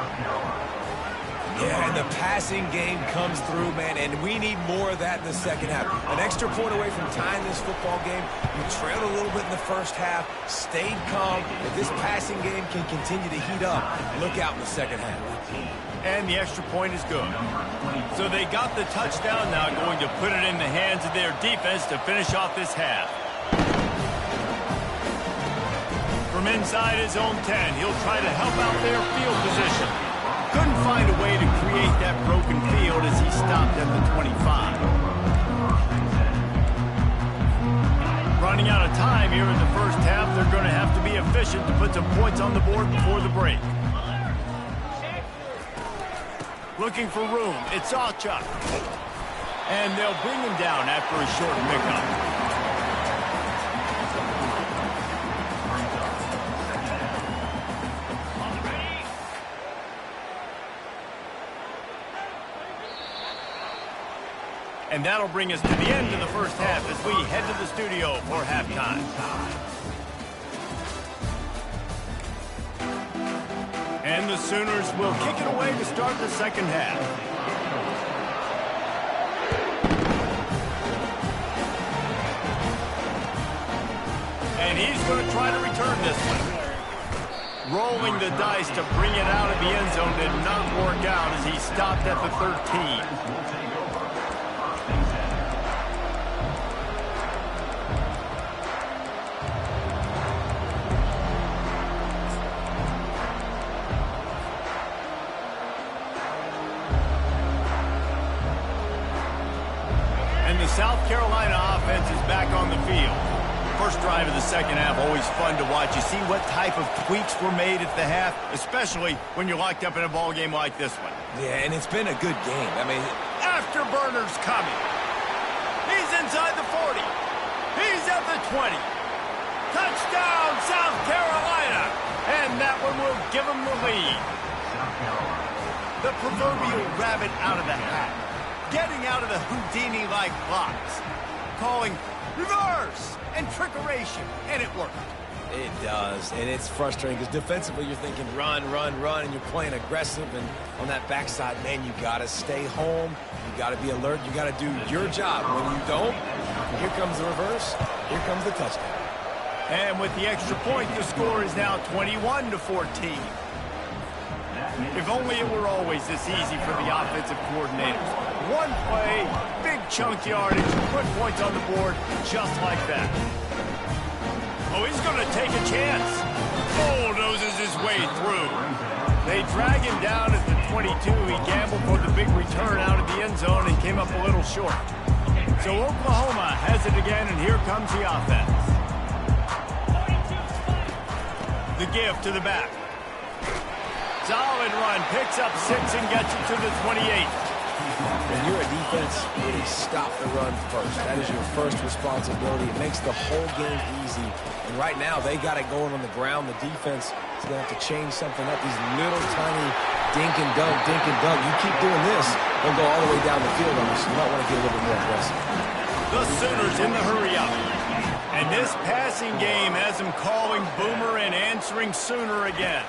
Yeah, and the passing game comes through, man, and we need more of that in the second half. An extra point away from tying this football game. You trailed a little bit in the first half, stayed calm. If this passing game can continue to heat up, look out in the second half. And the extra point is good. So they got the touchdown, now going to put it in the hands of their defense to finish off this half. From inside his own 10, he'll try to help out their field position. Couldn't find a way to create that broken field as he stopped at the 25. Running out of time here in the first half, they're going to have to be efficient to put some points on the board before the break. Looking for room, it's Allchuck. And they'll bring him down after a short pickup. And that'll bring us to the end of the first half as we head to the studio for halftime. And the Sooners will kick it away to start the second half. And he's going to try to return this one. Rolling the dice to bring it out of the end zone did not work out as he stopped at the 13. The South Carolina offense is back on the field. First drive of the second half, always fun to watch. You see what type of tweaks were made at the half, especially when you're locked up in a ball game like this one. Yeah, and it's been a good game. I mean, afterburner's coming. He's inside the 40. He's at the 20. Touchdown, South Carolina. And that one will give them the lead. The proverbial rabbit out of the hat. Getting out of the Houdini-like box. Calling reverse and trickeration. And it worked. It does, and it's frustrating because defensively you're thinking run, run, run, and you're playing aggressive, and on that backside, man, you got to stay home. You got to be alert. You got to do your job. When you don't, here comes the reverse. Here comes the touchdown. And with the extra point, the score is now 21-14. If only it were always this easy for the offensive coordinators. One play, big chunk yardage, put points on the board just like that. Oh, he's going to take a chance. Bulldozes his way through. They drag him down at the 22. He gambled for the big return out of the end zone and came up a little short. So Oklahoma has it again, and here comes the offense. The give to the back. Solid run, picks up 6 and gets it to the 28. When you're a defense, really stop the run first. That is your first responsibility. It makes the whole game easy. And right now, they got it going on the ground. The defense is going to have to change something up. These little tiny dink and dunk, dink and dunk. You keep doing this, they'll go all the way down the field on you, so you might want to get a little bit more aggressive. The Sooners in the hurry up. And this passing game has them calling Boomer and answering Sooner again.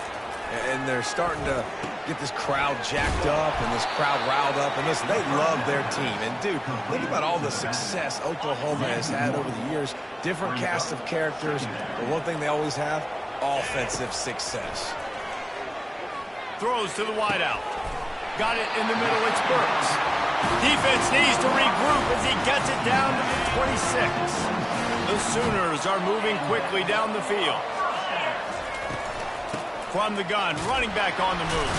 And they're starting to get this crowd jacked up and this crowd riled up. And listen, they love their team. And, dude, think about all the success Oklahoma has had over the years. Different cast of characters. But one thing they always have, offensive success. Throws to the wideout. Got it in the middle. It's Burks. Defense needs to regroup as he gets it down to the 26. The Sooners are moving quickly down the field. From the gun, running back on the move.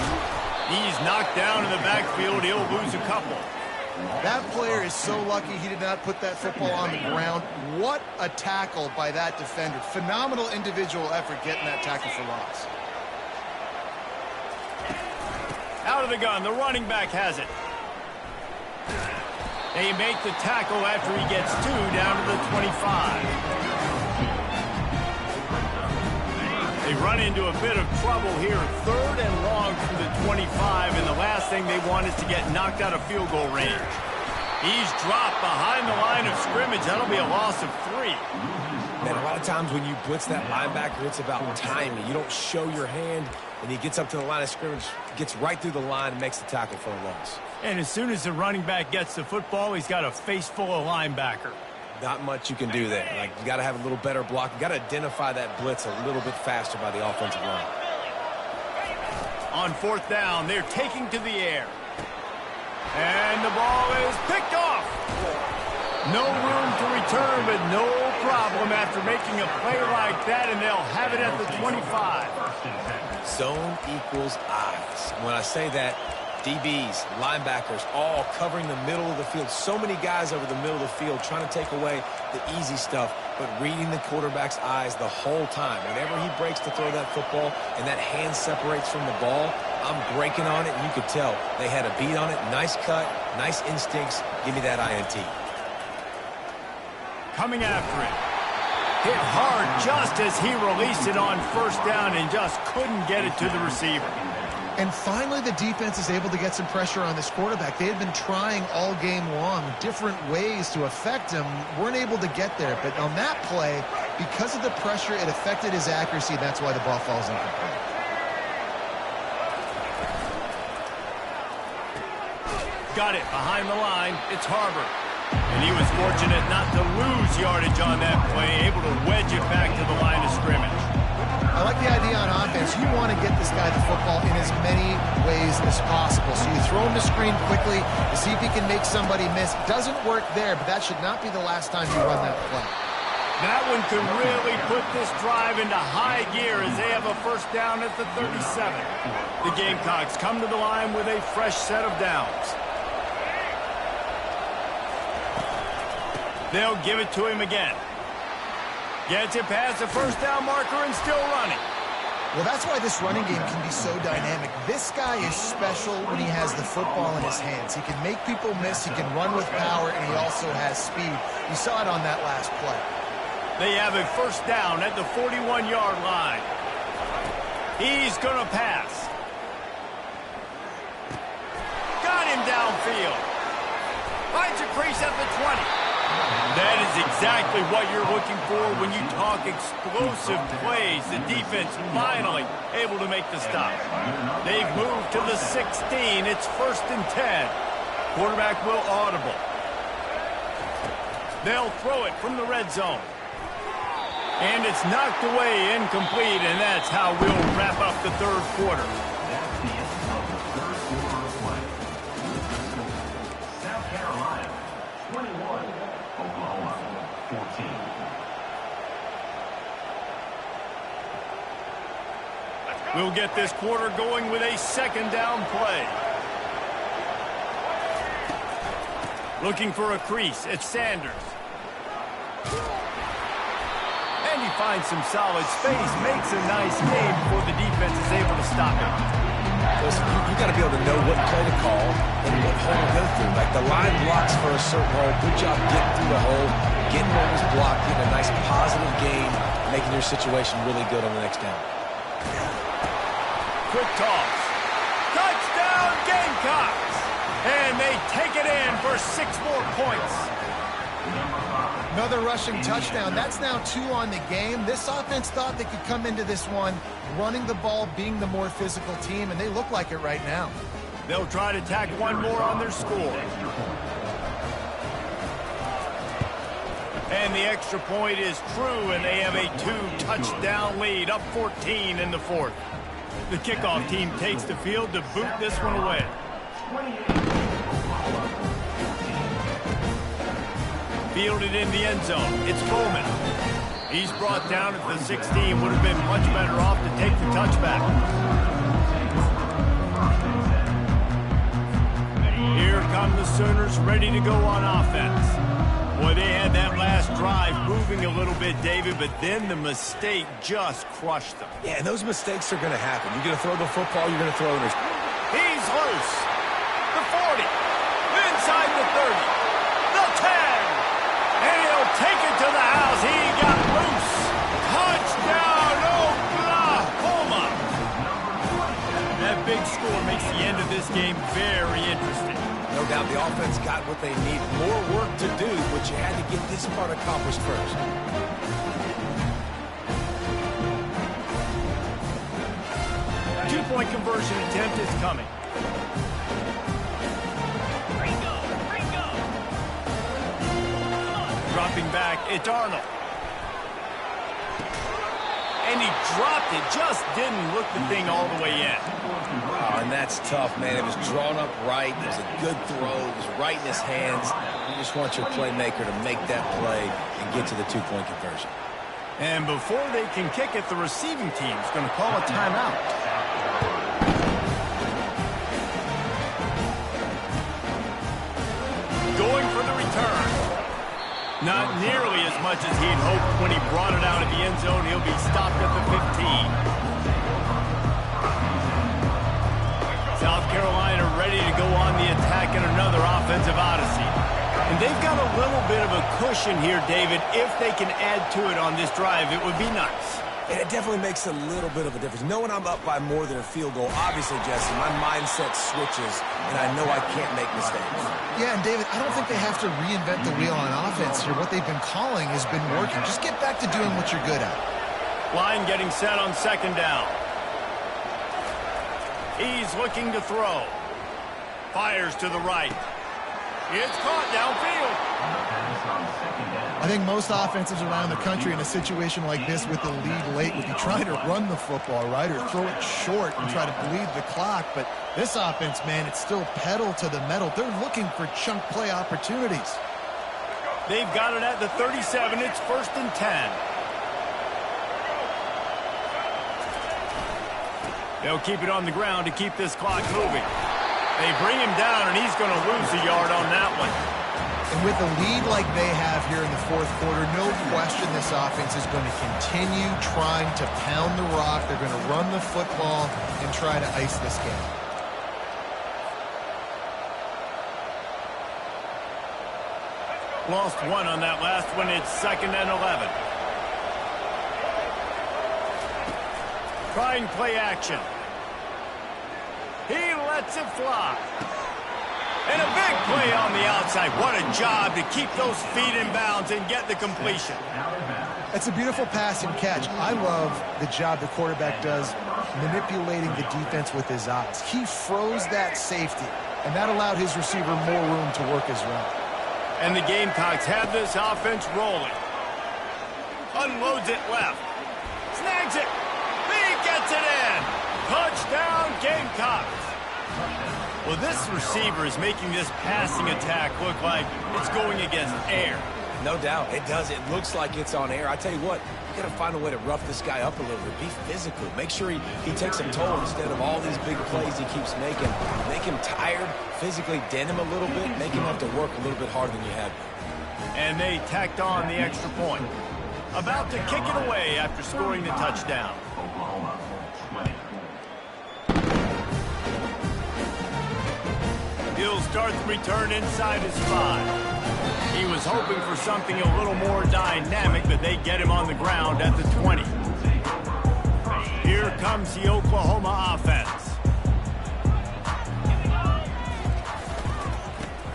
He's knocked down in the backfield. He'll lose a couple. That player is so lucky he did not put that football on the ground. What a tackle by that defender. Phenomenal individual effort getting that tackle for loss. Out of the gun, the running back has it. They make the tackle after he gets 2 down to the 25. They run into a bit of trouble here. 3rd and long from the 25, and the last thing they want is to get knocked out of field goal range. He's dropped behind the line of scrimmage. That'll be a loss of 3. Man, a lot of times when you blitz that linebacker, it's about timing. You don't show your hand, and he gets up to the line of scrimmage, gets right through the line, and makes the tackle for a loss. And as soon as the running back gets the football, he's got a face full of linebacker. Not much you can do there. Like, you got to have a little better block. You got to identify that blitz a little bit faster by the offensive line. On 4th down, they're taking to the air. And the ball is picked off. No room to return, but no problem after making a play like that, and they'll have it at the 25. Zone equals eyes. When I say that, DBs, linebackers, all covering the middle of the field. So many guys over the middle of the field trying to take away the easy stuff, but reading the quarterback's eyes the whole time. Whenever he breaks to throw that football and that hand separates from the ball, I'm breaking on it, and you could tell they had a beat on it. Nice cut, nice instincts. Give me that INT. Coming after it. Hit hard just as he released it on 1st down and just couldn't get it to the receiver. And finally, the defense is able to get some pressure on this quarterback. They had been trying all game long different ways to affect him, weren't able to get there. But on that play, because of the pressure, it affected his accuracy, and that's why the ball falls incomplete. Got it behind the line. It's Harbor. And he was fortunate not to lose yardage on that play, able to wedge it back to the line of scrimmage. I like the idea on offense. You want to get this guy the football in as many ways as possible. So you throw him the screen quickly to see if he can make somebody miss. Doesn't work there, but that should not be the last time you run that play. That one could really put this drive into high gear as they have a 1st down at the 37. The Gamecocks come to the line with a fresh set of downs. They'll give it to him again. Gets it past the 1st down marker and still running. Well, that's why this running game can be so dynamic. This guy is special when he has the football in his hands. He can make people miss, he can run with power, and he also has speed. You saw it on that last play. They have a 1st down at the 41-yard line. He's going to pass. Got him downfield. Finds a crease at the 20. That is exactly what you're looking for when you talk explosive plays. The defense finally able to make the stop. They've moved to the 16. It's 1st and 10. Quarterback will audible. They'll throw it from the red zone. And it's knocked away, incomplete, and that's how we'll wrap up the 3rd quarter. That's the end of the 3rd quarter of play. South Carolina, 21. Oklahoma, 14. We'll get this quarter going with a 2nd down play. Looking for a crease. It's Sanders. And he finds some solid space. Makes a nice game before the defense is able to stop him. Listen, you got to be able to know what play to call and what hole to go through. Like, the line blocks for a certain hole. Good job getting through the hole, getting what was blocked, getting a nice positive gain, making your situation really good on the next down. Quick toss. Touchdown, Gamecocks! And they take it in for 6 more points. Another rushing touchdown. That's now 2 on the game. This offense thought they could come into this one running the ball, being the more physical team, and they look like it right now. They'll try to tack 1 more on their score. And the extra point is true, and they have a 2-touchdown lead, up 14 in the 4th. The kickoff team takes the field to boot this one away. Fielded in the end zone. It's Bowman. He's brought down at the 16. Would have been much better off to take the touchback. Here come the Sooners ready to go on offense. Boy, they had that last drive moving a little bit, David, but then the mistake just crushed them. Yeah, and those mistakes are going to happen. You're going to throw the football, you're going to throw it. He's loose. The 40. Inside the 30. The 10. And he'll take it to the house. He got loose. Touchdown, Oklahoma. That big score makes the end of this game very interesting. No doubt the offense got what they need. More work to do, but you had to get this part accomplished first. Two-point conversion attempt is coming. Dropping back, it's Arnold. And he dropped it, just didn't look the thing all the way in. Oh, and that's tough, man. It was drawn up right. It was a good throw. It was right in his hands. You just want your playmaker to make that play and get to the 2-point conversion. And before they can kick it, the receiving team's going to call a timeout. Going for the return. Not nearly as much as he'd hoped when he brought it out of the end zone. He'll be stopped at the 15. South Carolina ready to go on the attack in another offensive odyssey. And they've got a little bit of a cushion here, David. If they can add to it on this drive, it would be nice. And it definitely makes a little bit of a difference. Knowing I'm up by more than a field goal, obviously, Jesse, my mindset switches, and I know I can't make mistakes. Yeah, and David, I don't think they have to reinvent the wheel on offense here. What they've been calling has been working. Just get back to doing what you're good at. Line getting set on 2nd down. He's looking to throw. Fires to the right. It's caught downfield. I think most offenses around the country in a situation like this with the lead late would be trying to run the football, right, or throw it short and try to bleed the clock. But this offense, man, it's still pedal to the metal. They're looking for chunk play opportunities. They've got it at the 37. It's 1st and 10. They'll keep it on the ground to keep this clock moving. They bring him down, and he's going to lose a yard on that one. And with a lead like they have here in the 4th quarter, no question this offense is going to continue trying to pound the rock. They're going to run the football and try to ice this game. Lost 1 on that last one. It's 2nd and 11. Trying play action. He lets it fly. And a big play on the outside. What a job to keep those feet in bounds and get the completion. That's a beautiful pass and catch. I love the job the quarterback does manipulating the defense with his eyes. He froze that safety, and that allowed his receiver more room to work his route. And the Gamecocks have this offense rolling. Unloads it left. Snags it. He gets it in. Touchdown, Gamecocks. Well, this receiver is making this passing attack look like it's going against air. No doubt. It does. It looks like it's on air. I tell you what, you got to find a way to rough this guy up a little bit. Be physical. Make sure he takes some toll instead of all these big plays he keeps making. Make him tired, physically dent him a little bit, make him have to work a little bit harder than you had been. And they tacked on the extra point. About to kick it away after scoring the touchdown. Oklahoma, 20. He'll start the return inside his 5. He was hoping for something a little more dynamic, but they get him on the ground at the 20. Here comes the Oklahoma offense.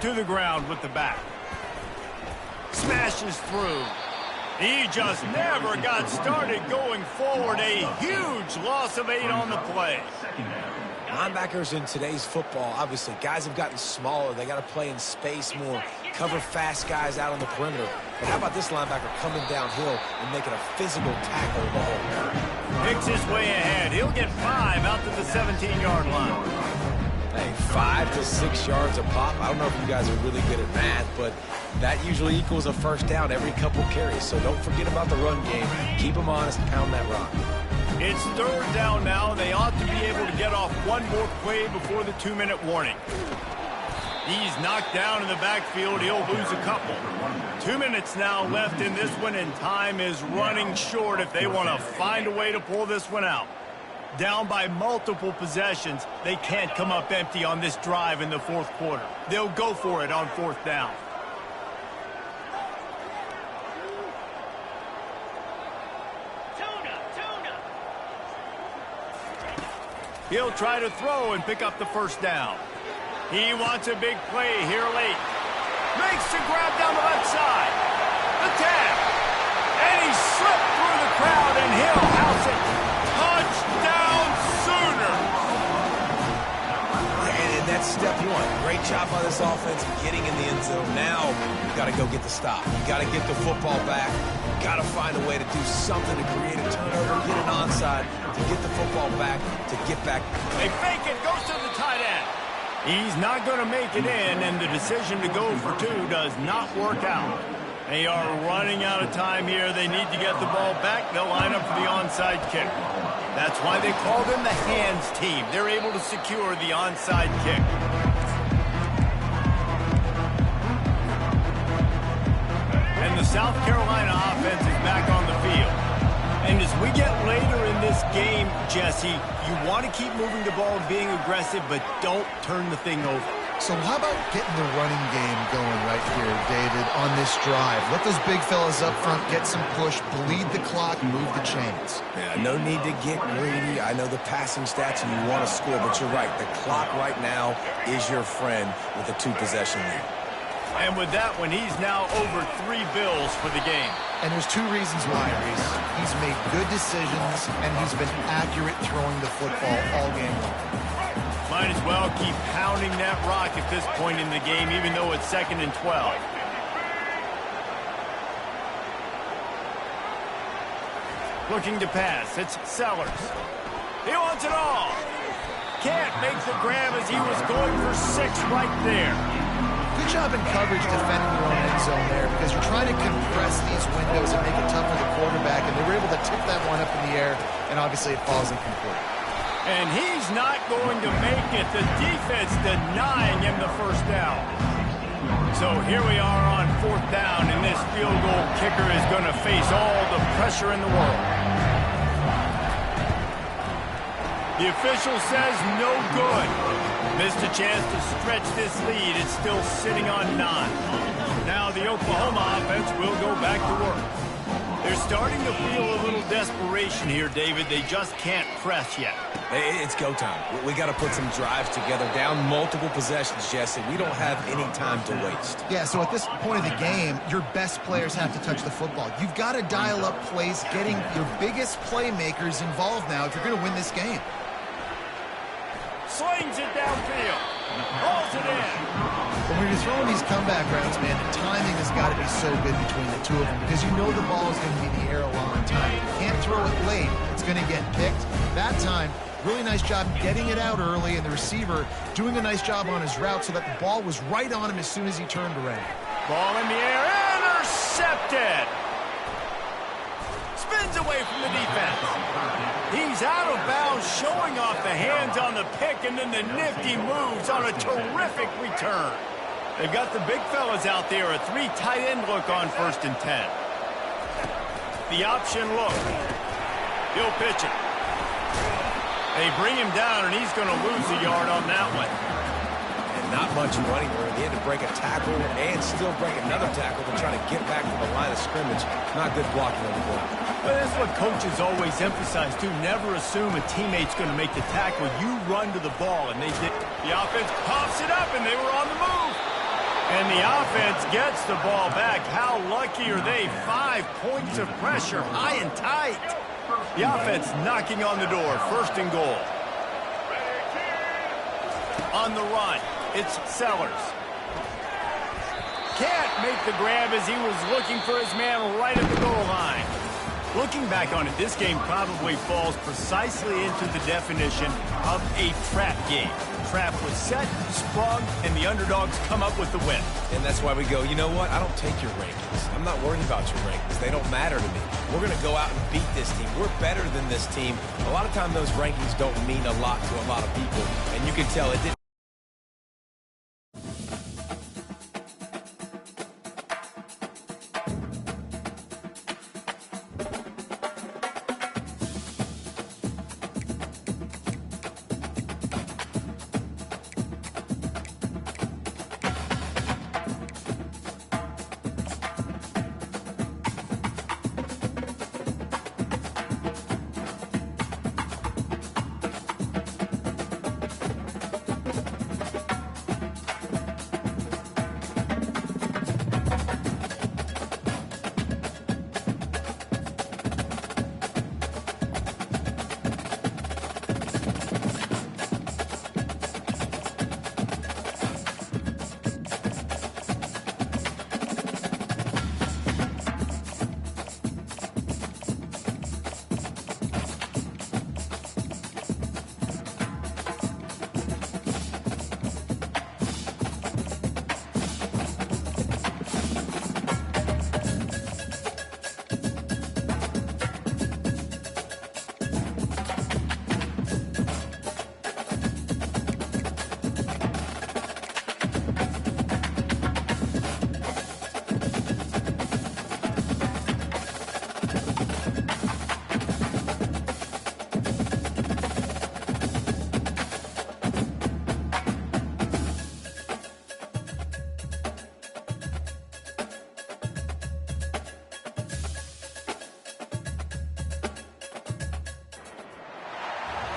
to the ground with the back. Smashes through. He just never got started going forward. A huge loss of 8 on the play. Linebackers in today's football, obviously, guys have gotten smaller. They got to play in space more, cover fast guys out on the perimeter. But how about this linebacker coming downhill and making a physical tackle in the hole? Picks his way ahead. He'll get 5 out to the 17-yard line. Hey, 5 to 6 yards a pop. I don't know if you guys are really good at math, but that usually equals a first down every couple carries. So don't forget about the run game. Keep them honest, pound that rock. It's 3rd down now. They ought to be able to get off one more play before the 2-minute warning. He's knocked down in the backfield. He'll lose a couple. 2 minutes now left in this one, and time is running short if they want to find a way to pull this one out. Down by multiple possessions, they can't come up empty on this drive in the 4th quarter. They'll go for it on 4th down. He'll try to throw and pick up the first down. He wants a big play here late. Makes the grab down the left side. The tap. And he slipped through the crowd, and he'll house it. Touchdown Sooner. And that's step 1. Great job by this offense getting in the end zone. Now you got to go get the stop. You got to get the football back. You got to find a way to do something to create a turnover, get an onside, to get the football back, to get back. They fake it, goes to the tight end. He's not going to make it in, and the decision to go for 2 does not work out. They are running out of time here. They need to get the ball back. They'll line up for the onside kick. That's why they call them the hands team. They're able to secure the onside kick. And the South Carolina offense is back on the field. And as we get later in this game, Jesse, you want to keep moving the ball and being aggressive, but don't turn the thing over. So how about getting the running game going right here, David, on this drive? Let those big fellas up front get some push, bleed the clock, move the chains. Yeah, no need to get greedy. I know the passing stats and you want to score, but you're right. The clock right now is your friend with a 2-possession lead. And with that one, he's now over 3 bills for the game. And there's 2 reasons why, Reese. He's made good decisions, and he's been accurate throwing the football all game long. Might as well keep pounding that rock at this point in the game, even though it's 2nd and 12. Looking to pass. It's Sellers. He wants it all. Can't make the grab as he was going for 6 right there. Good job in coverage defending your own end zone there, because you're trying to compress these windows and make it tough for the quarterback, and they were able to tip that one up in the air, and obviously it falls incomplete. And he's not going to make it. The defense denying him the first down. So here we are on 4th down, and this field goal kicker is going to face all the pressure in the world. The official says no good. Missed a chance to stretch this lead. It's still sitting on 9. Now the Oklahoma offense will go back to work. They're starting to feel a little desperation here, David. They just can't press yet. It's go time. We got to put some drives together, down multiple possessions, Jesse. We don't have any time to waste. Yeah, so at this point of the game, your best players have to touch the football. You've got to dial up plays, getting your biggest playmakers involved now if you're going to win this game. Slings it downfield. Hauls it in. But when you're throwing these comeback routes, man, the timing has got to be so good between the 2 of them, because you know the ball is going to be in the air a long time. You can't throw it late. It's going to get picked. That time, really nice job getting it out early, and the receiver doing a nice job on his route so that the ball was right on him as soon as he turned around. Ball in the air, intercepted. Spins away from the defense. He's out of bounds, showing off the hands on the pick, and then the nifty moves on a terrific return. They've got the big fellas out there, a 3 tight end look on 1st and 10. The option look. He'll pitch it. They bring him down, and he's going to lose a yard on that one. And not much running room. He had to break a tackle and still break another tackle to try to get back to the line of scrimmage. Not good blocking on the ball. But that's what coaches always emphasize, too. Never assume a teammate's going to make the tackle. You run to the ball, and they did. The offense pops it up, and they were on the move. And the offense gets the ball back. How lucky are they? 5 points of pressure, high and tight. The offense knocking on the door. First and goal. On the run, it's Sellers. Can't make the grab as he was looking for his man right at the goal line. Looking back on it, this game probably falls precisely into the definition of a trap game. Trap was set, sprung, and the underdogs come up with the win. And that's why we go, you know what? I don't take your rankings. I'm not worried about your rankings. They don't matter to me. We're going to go out and beat this team. We're better than this team. A lot of times those rankings don't mean a lot to a lot of people, and you can tell it didn't.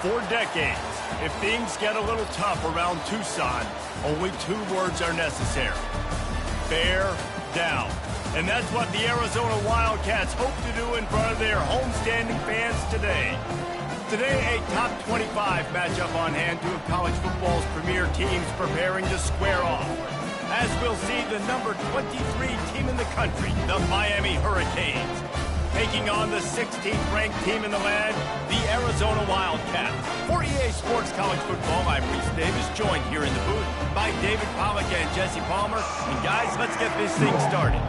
For decades, if things get a little tough around Tucson, only 2 words are necessary. Bear down. And that's what the Arizona Wildcats hope to do in front of their homestanding fans today. Today, a top 25 matchup on hand, 2 of college football's premier teams preparing to square off. As we'll see the number 23 team in the country, the Miami Hurricanes, taking on the 16th ranked team in the land, the Arizona Wildcats. For EA Sports College Football, I'm Reese Davis, joined here in the booth by David Pollack and Jesse Palmer. And guys, let's get this thing started.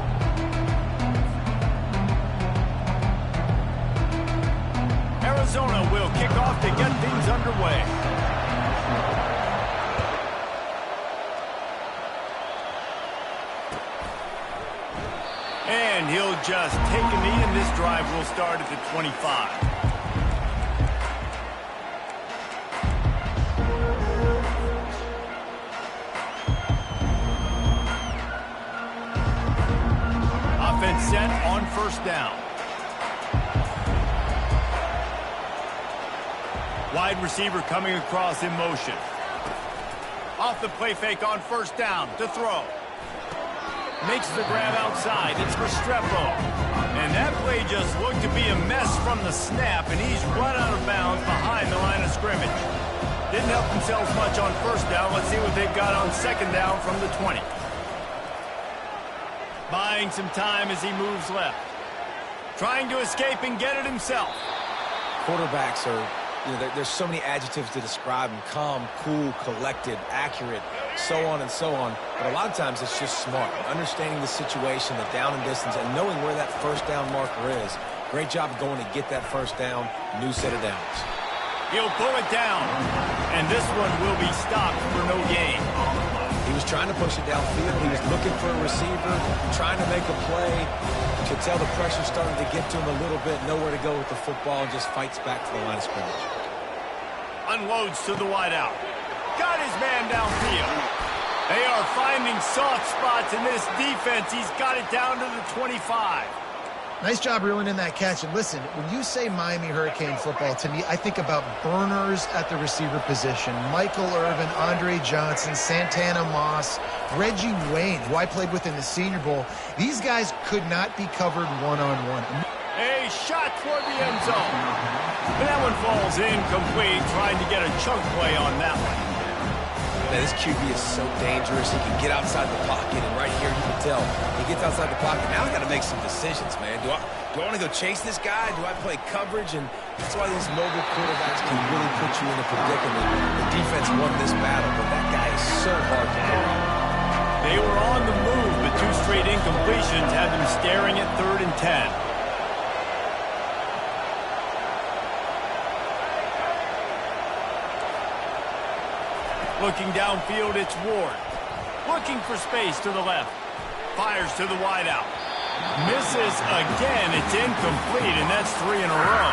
Arizona will kick off to get things underway. And he'll just take a knee, and this drive will start at the 25. Offense set on first down. Wide receiver coming across in motion. Off the play fake on first down to throw. Makes the grab outside. It's Restrepo. And that play just looked to be a mess from the snap, and he's run out of bounds behind the line of scrimmage. Didn't help themselves much on first down. Let's see what they've got on second down from the 20. Buying some time as he moves left. Trying to escape and get it himself. Quarterbacks are, there's so many adjectives to describe them. Calm, cool, collected, accurate, so on and so on. But a lot of times it's just smart. Understanding the situation, the down and distance, and knowing where that first down marker is. Great job of going to get that first down. New set of downs. He'll pull it down. And this one will be stopped for no gain. He was trying to push it downfield. He was looking for a receiver, trying to make a play. You could tell the pressure started to get to him a little bit. Nowhere to go with the football, and just fights back to the line of scrimmage. Unloads to the wideout. Got his man downfield. They are finding soft spots in this defense. He's got it down to the 25. Nice job reeling in that catch. And listen, when you say Miami Hurricane football, to me, I think about burners at the receiver position. Michael Irvin, Andre Johnson, Santana Moss, Reggie Wayne, who I played with in the Senior Bowl. These guys could not be covered one-on-one. A shot toward the end zone. And that one falls incomplete, trying to get a chunk play on that one. Man, this QB is so dangerous. He can get outside the pocket, and right here you can tell he gets outside the pocket. Now I got to make some decisions, man. Do I want to go chase this guy? Do I play coverage? And that's why these mobile quarterbacks can really put you in a predicament. The defense won this battle, but that guy is so hard to get. They were on the move, but 2 straight incompletions had them staring at 3rd and 10. Looking downfield, it's Ward. Looking for space to the left. Fires to the wideout. Misses again. It's incomplete, and that's 3 in a row.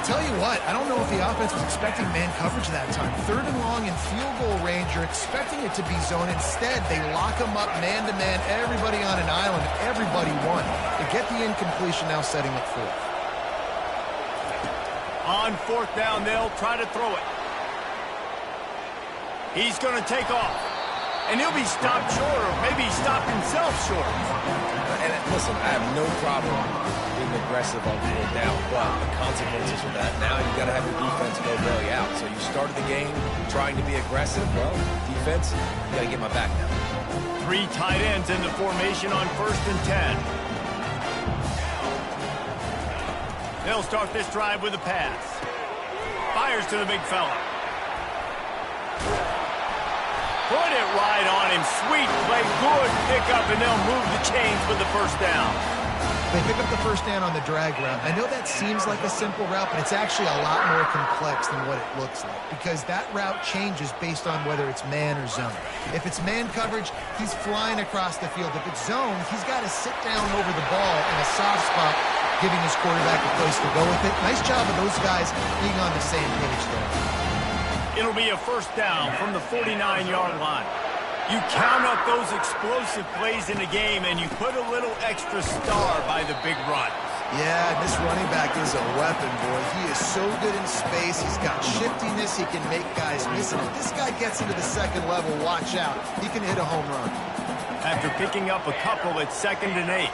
Tell you what, I don't know if the offense was expecting man coverage that time. 3rd and long in field goal range. You're expecting it to be zone. Instead, they lock them up man-to-man, everybody on an island, everybody won. They get the incompletion, now setting it 4th. On 4th down, they'll try to throw it. He's going to take off. And he'll be stopped short, or maybe he stopped himself short. And listen, I have no problem being aggressive on 4th down, but the consequences of that, now you've got to have your defense go bail you out. So you started the game trying to be aggressive. Well, defense, you got to get my back now. 3 tight ends in the formation on 1st and 10. They'll start this drive with a pass. Fires to the big fella. Put it right on him. Sweet play. Good pickup, and they'll move the chains with the 1st down. They pick up the 1st down on the drag route. I know that seems like a simple route, but it's actually a lot more complex than what it looks like, because that route changes based on whether it's man or zone. If it's man coverage, he's flying across the field. If it's zone, he's got to sit down over the ball in a soft spot, giving his quarterback a place to go with it. Nice job of those guys being on the same page there. It'll be a 1st down from the 49-yard line. You count up those explosive plays in the game, and you put a little extra star by the big run. Yeah, this running back is a weapon, boy. He is so good in space. He's got shiftiness. He can make guys miss. And if this guy gets into the 2nd level, watch out. He can hit a home run. After picking up a couple at 2nd and 8.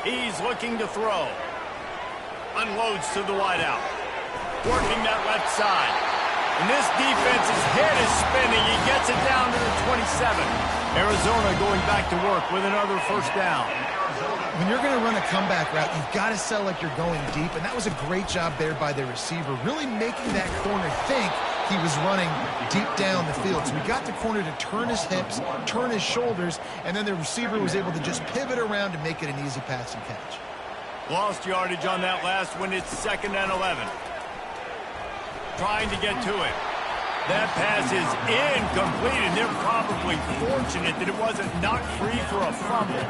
He's looking to throw. Unloads to the wideout. Working that left side. And this defense's head is spinning. He gets it down to the 27. Arizona going back to work with another 1st down. When you're going to run a comeback route, you've got to sell like you're going deep, and that was a great job there by the receiver, really making that corner think he was running deep down the field. So we got the corner to turn his hips, turn his shoulders, and then the receiver was able to just pivot around to make it an easy pass and catch. Lost yardage on that last one. It's 2nd and 11. Trying to get to it. That pass is incomplete, and they're probably fortunate that it wasn't knocked free for a fumble.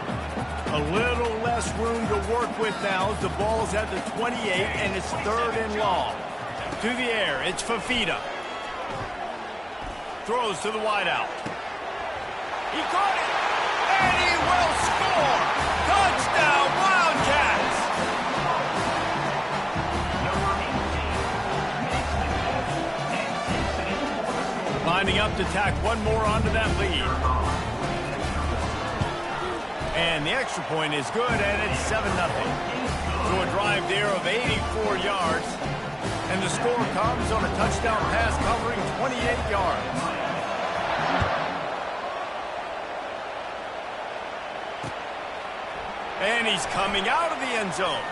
A little less room to work with now as the ball's at the 28, and it's 3rd and long. To the air, it's Fafita. Throws to the wideout. He caught it, and he will score! Touchdown, Wildcats! Lining up to tack one more onto that lead. And the extra point is good, and it's 7-0. So a drive there of 84 yards. And the score comes on a touchdown pass covering 28 yards. And he's coming out of the end zone.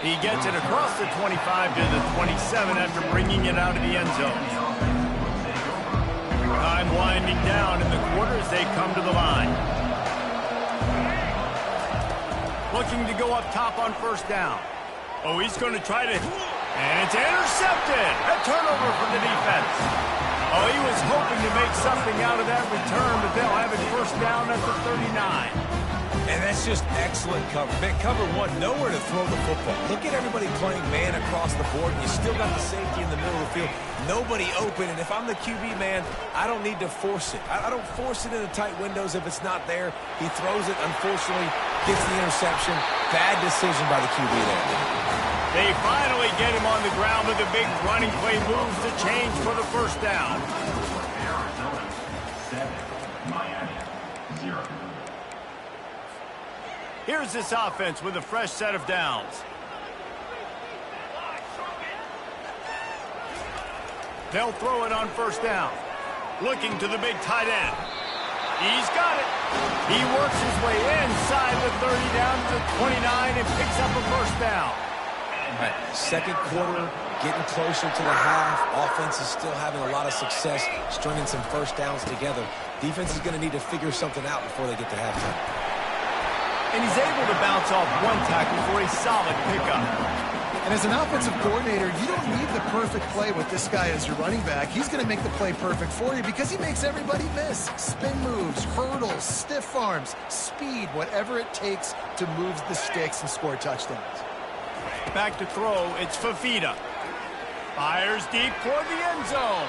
He gets it across the 25 to the 27 after bringing it out of the end zone. Time winding down in the quarter as they come to the line. Looking to go up top on 1st down. Oh, he's going to try to... And it's intercepted! A turnover from the defense. Oh, he was hoping to make something out of that return, but they'll have it 1st down at the 39. And that's just excellent cover. Man, cover one, nowhere to throw the football. Look at everybody playing man across the board, and you still got the safety in the middle of the field. Nobody open, and if I'm the QB, man, I don't need to force it. I don't force it into tight windows if it's not there. He throws it, unfortunately, gets the interception. Bad decision by the QB there. They finally get him on the ground with a big running play moves to change for the first down. Arizona 7, Miami 0. Here's this offense with a fresh set of downs. They'll throw it on first down. Looking to the big tight end. He's got it. He works his way inside the 30 down to the 29 and picks up a first down. All right, second quarter, getting closer to the half. Offense is still having a lot of success stringing some first downs together. Defense is going to need to figure something out before they get to halftime. And he's able to bounce off one tackle for a solid pickup. And as an offensive coordinator, you don't need the perfect play with this guy as your running back. He's going to make the play perfect for you because he makes everybody miss. Spin moves, hurdles, stiff arms, speed, whatever it takes to move the sticks and score touchdowns. Back to throw, it's Fafita. Fires deep toward the end zone.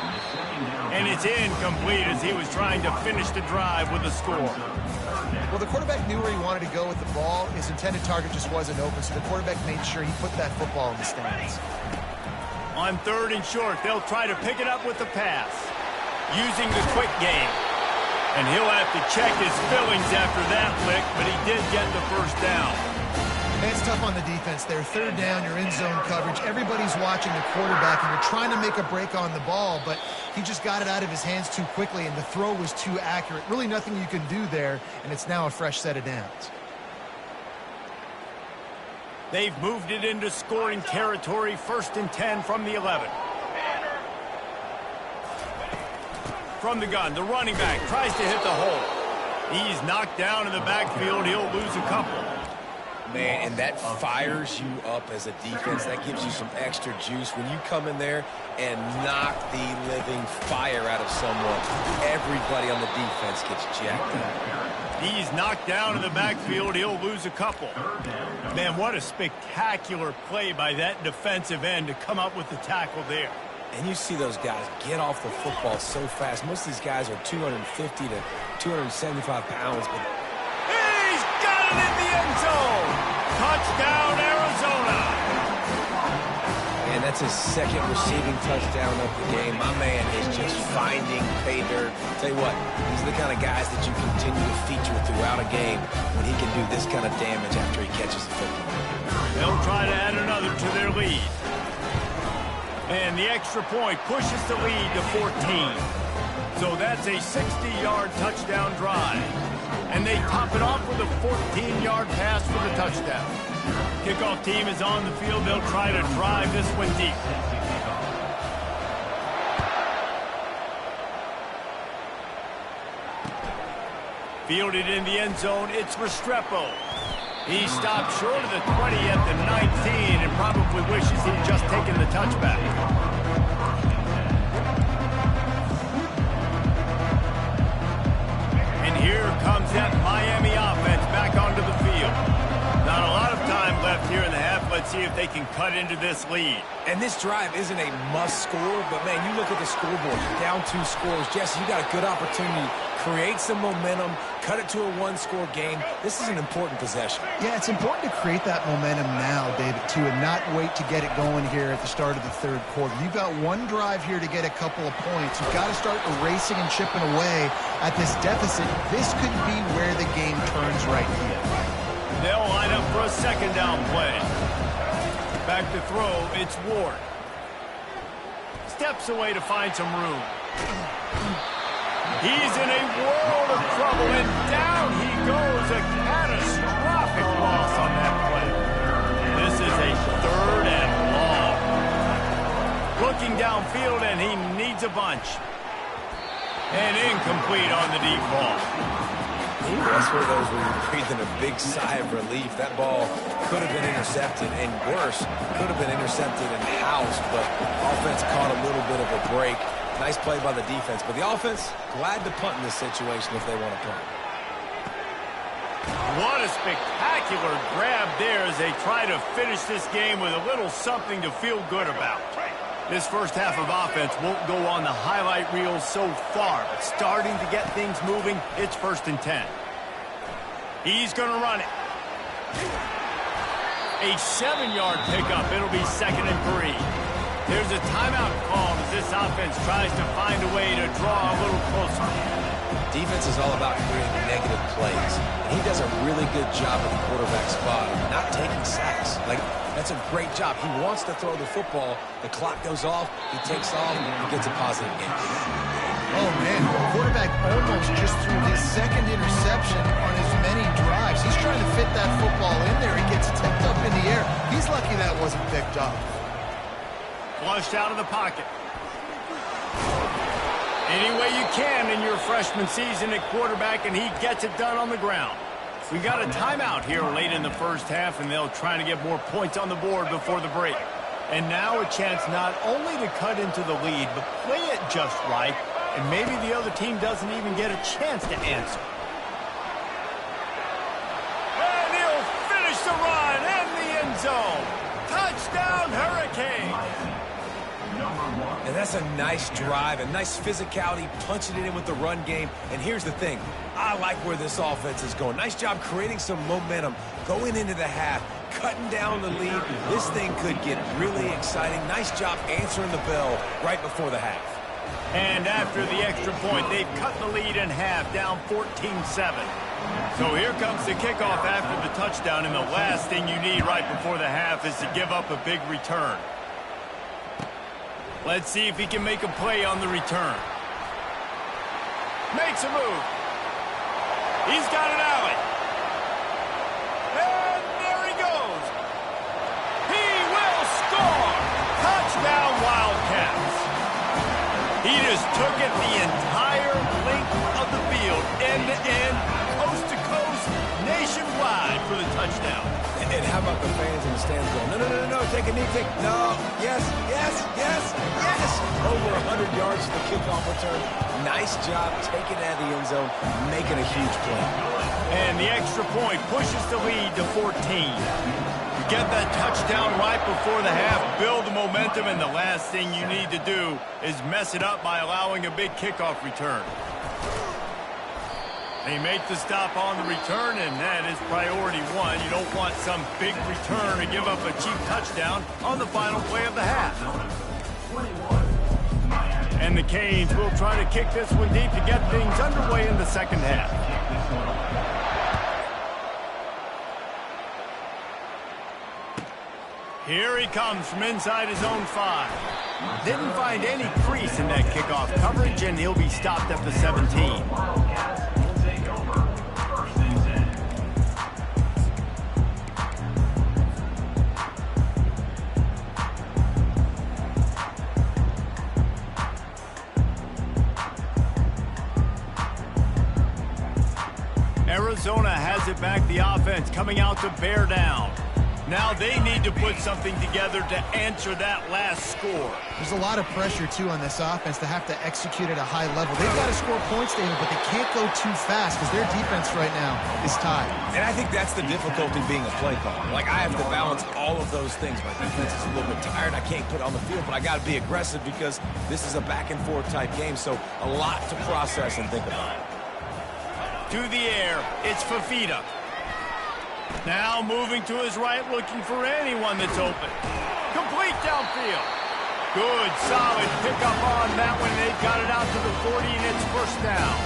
And it's incomplete as he was trying to finish the drive with a score. Well, the quarterback knew where he wanted to go with the ball. His intended target just wasn't open, so the quarterback made sure he put that football in the stands. On third and short, they'll try to pick it up with the pass. Using the quick game. And he'll have to check his fillings after that lick, but he did get the first down. And it's tough on the defense there. Third down, you're in zone coverage. Everybody's watching the quarterback, and you're trying to make a break on the ball, but he just got it out of his hands too quickly, and the throw was too accurate. Really nothing you can do there, and it's now a fresh set of downs. They've moved it into scoring territory, 1st and 10 from the 11. From the gun, the running back tries to hit the hole. He's knocked down in the backfield. He'll lose a couple. Man, and that fires you up as a defense. That gives you some extra juice. When you come in there and knock the living fire out of someone, everybody on the defense gets jacked up. He's knocked down in the backfield. He'll lose a couple. Man, what a spectacular play by that defensive end to come up with the tackle there. And you see those guys get off the football so fast. Most of these guys are 250 to 275 pounds, but he's got it in the end zone. Touchdown, Arizona. And that's his second receiving touchdown of the game. My man is just finding pay dirt. Tell you what, these are the kind of guys that you continue to feature throughout a game when he can do this kind of damage after he catches the football. They'll try to add another to their lead. And the extra point pushes the lead to 14. So that's a 60-yard touchdown drive. And they top it off with a 14-yard pass for the touchdown. Kickoff team is on the field. They'll try to drive this one deep. Fielded in the end zone, it's Restrepo. He stopped short of the 20 at the 19 and probably wishes he'd just taken the touchback. And here comes that Miami offense back onto the field. Not a lot of time left here in the half. Let's see if they can cut into this lead. And this drive isn't a must score, but man, you look at the scoreboard, you're down 2 scores. Jesse, you got a good opportunity. Create some momentum, cut it to a 1-score game. This is an important possession. Yeah, it's important to create that momentum now, David, too, and not wait to get it going here at the start of the third quarter. You've got one drive here to get a couple of points. You've got to start erasing and chipping away at this deficit. This could be where the game turns right here. They'll line up for a second down play. Back to throw, it's Ward. Steps away to find some room. He's in a world of trouble, and down he goes. A catastrophic loss on that play. This is a 3rd and long. Looking downfield, and he needs a bunch. And incomplete on the deep ball. That's one of those where you're breathing a big sigh of relief. That ball could have been intercepted, and worse, could have been intercepted and housed, but offense caught a little bit of a break. Nice play by the defense, but the offense, glad to punt in this situation if they want to punt. What a spectacular grab there as they try to finish this game with a little something to feel good about. This first half of offense won't go on the highlight reel so far, but starting to get things moving, it's 1st and 10. He's going to run it. A 7-yard pickup. It'll be 2nd and 3. There's a timeout called as this offense tries to find a way to draw a little closer. Defense is all about creating negative plays. And he does a really good job at the quarterback spot of not taking sacks. That's a great job. He wants to throw the football. The clock goes off. He takes off. He gets a positive game. Oh, man. The quarterback almost just threw his 2nd interception on as many drives. He's trying to fit that football in there. It gets tipped up in the air. He's lucky that wasn't picked up. Flushed out of the pocket. Any way you can in your freshman season at quarterback, and he gets it done on the ground. We got a timeout here late in the first half, and they'll try to get more points on the board before the break. And now a chance not only to cut into the lead, but play it just right, and maybe the other team doesn't even get a chance to answer. And he'll finish the run in the end zone. Touchdown, Hurricane! And that's a nice drive, a nice physicality, punching it in with the run game. And here's the thing. I like where this offense is going. Nice job creating some momentum, going into the half, cutting down the lead. This thing could get really exciting. Nice job answering the bell right before the half. And after the extra point, they've cut the lead in half, down 14-7. So here comes the kickoff after the touchdown, and the last thing you need right before the half is to give up a big return. Let's see if he can make a play on the return. Makes a move. He's got an alley. And there he goes. He will score. Touchdown, Wildcats. He just took it the entire length of the field, end-to-end, coast-to-coast, nationwide for the touchdown. And how about the fans in the stands going, no, take a knee, no, yes, over 100 yards to the kickoff return. Nice job taking that in the end zone, making a huge play. And the extra point pushes the lead to 14. You get that touchdown right before the half, build the momentum, and the last thing you need to do is mess it up by allowing a big kickoff return. They make the stop on the return, and that is priority one. You don't want some big return to give up a cheap touchdown on the final play of the half. And the Canes will try to kick this one deep to get things underway in the second half. Here he comes from inside his own 5. Didn't find any crease in that kickoff coverage, and he'll be stopped at the 17. Arizona has it back, the offense coming out to bear down. Now they need to put something together to answer that last score. There's a lot of pressure, too, on this offense to have to execute at a high level. They've got to score points, David, but they can't go too fast because their defense right now is tied. And I think that's the difficulty being a play caller. I have to balance all of those things. My defense is a little bit tired. I can't put it on the field, but I got to be aggressive because this is a back-and-forth type game, so a lot to process and think about. To the air, it's Fafita. Now moving to his right, looking for anyone that's open. Complete downfield. Good, solid pickup on that one. They've got it out to the 40, and it's first down.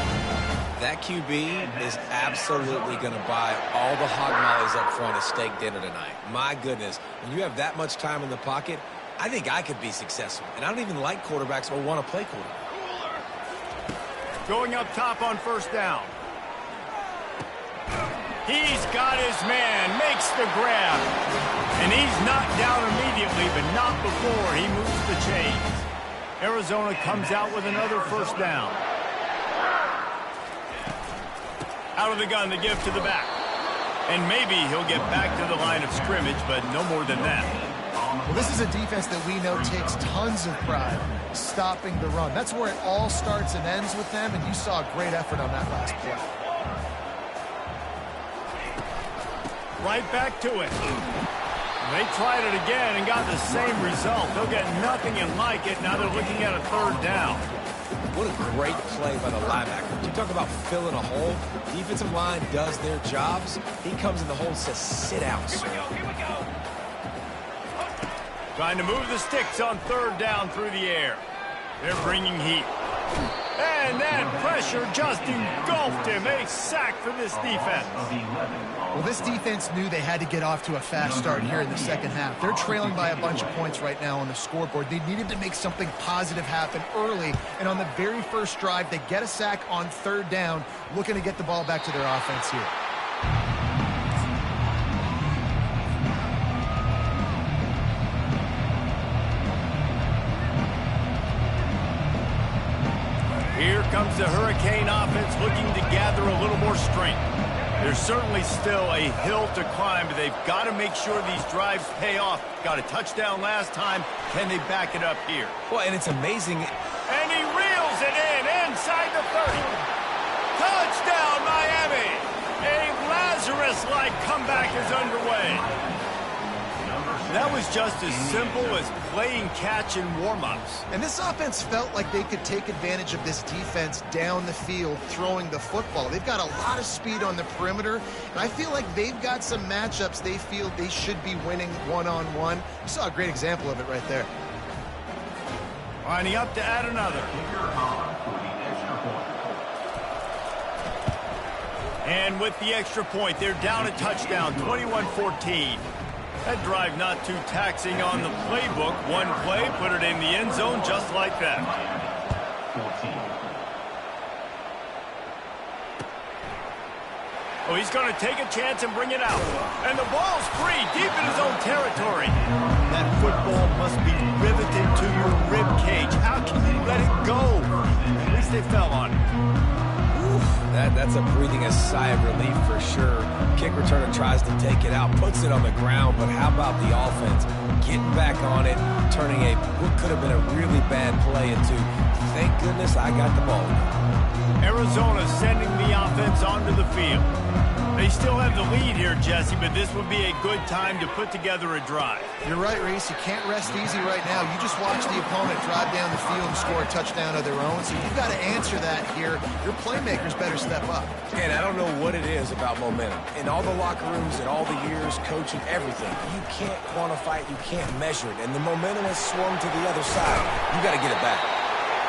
That QB is absolutely going to buy all the hog mollies up front at steak dinner tonight. My goodness, when you have that much time in the pocket, I think I could be successful. And I don't even like quarterbacks or want to play quarterback. Going up top on first down. He's got his man, makes the grab. And he's knocked down immediately, but not before he moves the chains. Arizona comes out with another first down. Out of the gun, the give to the back. And maybe he'll get back to the line of scrimmage, but no more than that. Well, this is a defense that we know takes tons of pride stopping the run. That's where it all starts and ends with them, and you saw a great effort on that last play. right back to it. They tried it again and got the same result. They'll get nothing and like it. Now they're looking at a third down. What a great play by the linebacker. You talk about filling a hole. Defensive line does their jobs. He comes in the hole and says, sit down, sir. Here we go. Trying to move the sticks on third down through the air. They're bringing heat. And that pressure just engulfed him. A sack for this defense. Well, this defense knew they had to get off to a fast start here in the second half. They're trailing by a bunch of points right now on the scoreboard. They needed to make something positive happen early, and on the very first drive, they get a sack on third down, looking to get the ball back to their offense here. Here comes the Hurricane offense looking to gather a little more strength. There's certainly still a hill to climb, but they've got to make sure these drives pay off. Got a touchdown last time. Can they back it up here? Well, and it's amazing. And he reels it in inside the 30. Touchdown, Miami! A Lazarus-like comeback is underway. That was just as simple as playing catch in warm-ups. And this offense felt like they could take advantage of this defense down the field throwing the football. They've got a lot of speed on the perimeter, and I feel like they've got some matchups they feel they should be winning one-on-one. You saw a great example of it right there. Lining up to add another. And with the extra point, they're down a touchdown, 21-14. That drive not too taxing on the playbook. One play, put it in the end zone just like that. Oh, he's going to take a chance and bring it out. And the ball's free, deep in his own territory. That football must be riveted to your rib cage. How can you let it go? At least they fell on it. That's a breathing a sigh of relief for sure. Kick returner tries to take it out, puts it on the ground, but how about the offense getting back on it, turning what could have been a really bad play into, thank goodness I got the ball. Arizona sending the offense onto the field. They still have the lead here, Jesse, but this would be a good time to put together a drive. You're right, Reese. You can't rest easy right now. You just watch the opponent drive down the field and score a touchdown of their own, so you've got to answer that here. Your playmakers better step up. And I don't know what it is about momentum. In all the locker rooms and all the years, coaching, everything, you can't quantify it, you can't measure it, and the momentum has swung to the other side. You got to get it back.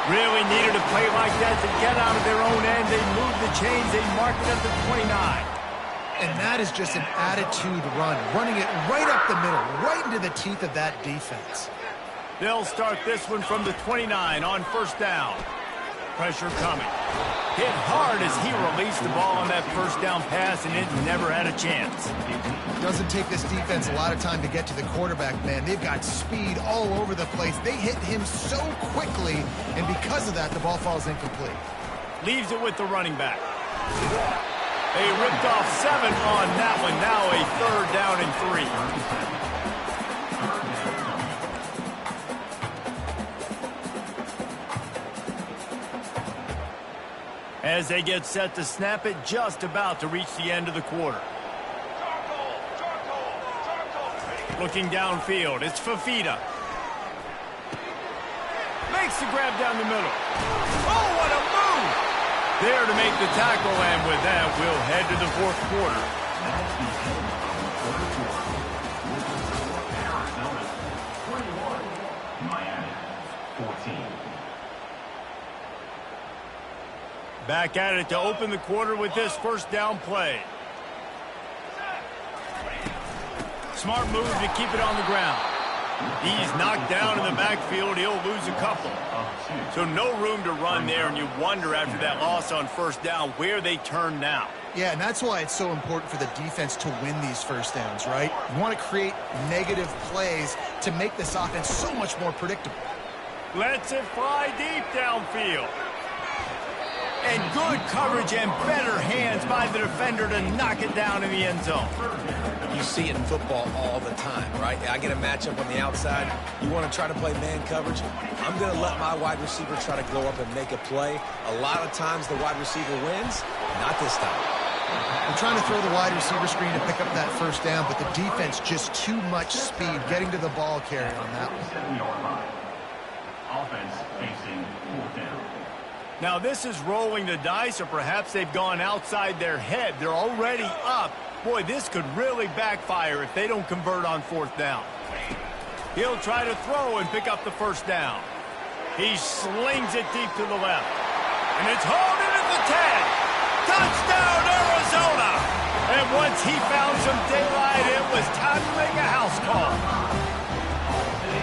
Really needed a play like that to get out of their own end. They moved the chains. They marked it up to 29. And that is just an attitude run, running it right up the middle, right into the teeth of that defense. They'll start this one from the 29 on first down. Pressure coming. Hit hard as he released the ball on that first down pass, and it never had a chance. Doesn't take this defense a lot of time to get to the quarterback, man. They've got speed all over the place. They hit him so quickly, and because of that, the ball falls incomplete. Leaves it with the running back. They ripped off 7 on that one. Now a third down and 3. As they get set to snap it, just about to reach the end of the quarter. Looking downfield, it's Fafita. Makes the grab down the middle. Oh, what a move! There to make the tackle, and with that, we'll head to the fourth quarter. Back at it to open the quarter with this first down play. Smart move to keep it on the ground. He's knocked down in the backfield. He'll lose a couple. So no room to run there, and you wonder after that loss on first down where they turn now. Yeah, and that's why it's so important for the defense to win these first downs, right? You want to create negative plays to make this offense so much more predictable. Lets it fly deep downfield. And good coverage and better hands by the defender to knock it down in the end zone. You see it in football all the time, right? I get a matchup on the outside. You want to try to play man coverage? I'm going to let my wide receiver try to go up and make a play. A lot of times the wide receiver wins. Not this time. They're trying to throw the wide receiver screen to pick up that first down, but the defense just too much speed getting to the ball carrier on that one. 7-yard line. Offense facing 4th down. Now this is rolling the dice, or perhaps they've gone outside their head. They're already up. Boy, this could really backfire if they don't convert on 4th down. He'll try to throw and pick up the first down. He slings it deep to the left. And it's hauled in at the 10. Touchdown, Arizona! And once he found some daylight, it was time to make a house call.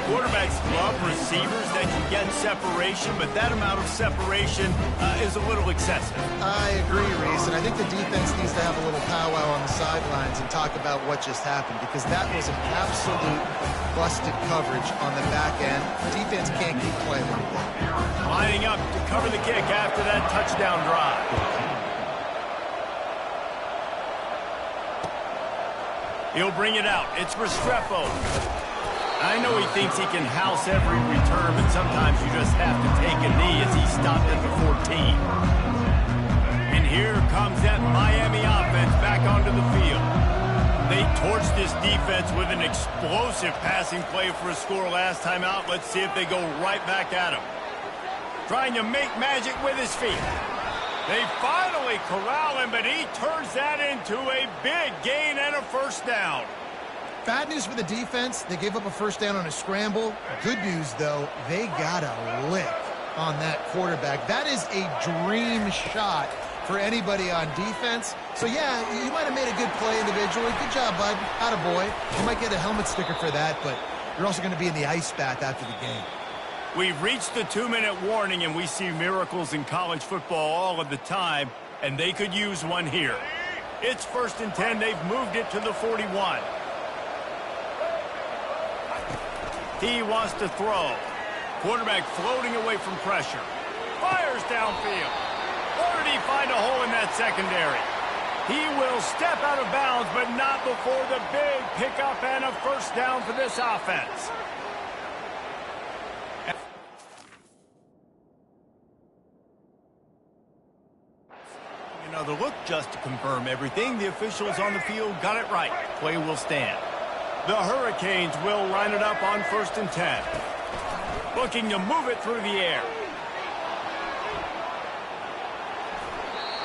Quarterbacks love receivers that can get separation, but that amount of separation is a little excessive. I agree, Reese, and I think the defense needs to have a little powwow on the sidelines and talk about what just happened, because that was an absolute busted coverage on the back end. Defense can't keep playing like that. Lining up to cover the kick after that touchdown drive. He'll bring it out. It's Restrepo. I know he thinks he can house every return, but sometimes you just have to take a knee as he stopped at the 14. And here comes that Miami offense back onto the field. They torched this defense with an explosive passing play for a score last time out. Let's see if they go right back at him. Trying to make magic with his feet. They finally corral him, but he turns that into a big gain and a first down. Bad news for the defense. They gave up a first down on a scramble. Good news, though, they got a lick on that quarterback. That is a dream shot for anybody on defense. So, yeah, you might have made a good play individually. Good job, bud. Attaboy. You might get a helmet sticker for that, but you're also going to be in the ice bath after the game. We've reached the 2-minute warning, and we see miracles in college football all of the time, and they could use one here. It's 1st and 10. They've moved it to the 41. He wants to throw. Quarterback floating away from pressure. Fires downfield. Or did he find a hole in that secondary? He will step out of bounds, but not before the big pickup and a first down for this offense. Another look just to confirm everything. The officials on the field got it right. Play will stand. The Hurricanes will line it up on 1st and 10. Looking to move it through the air.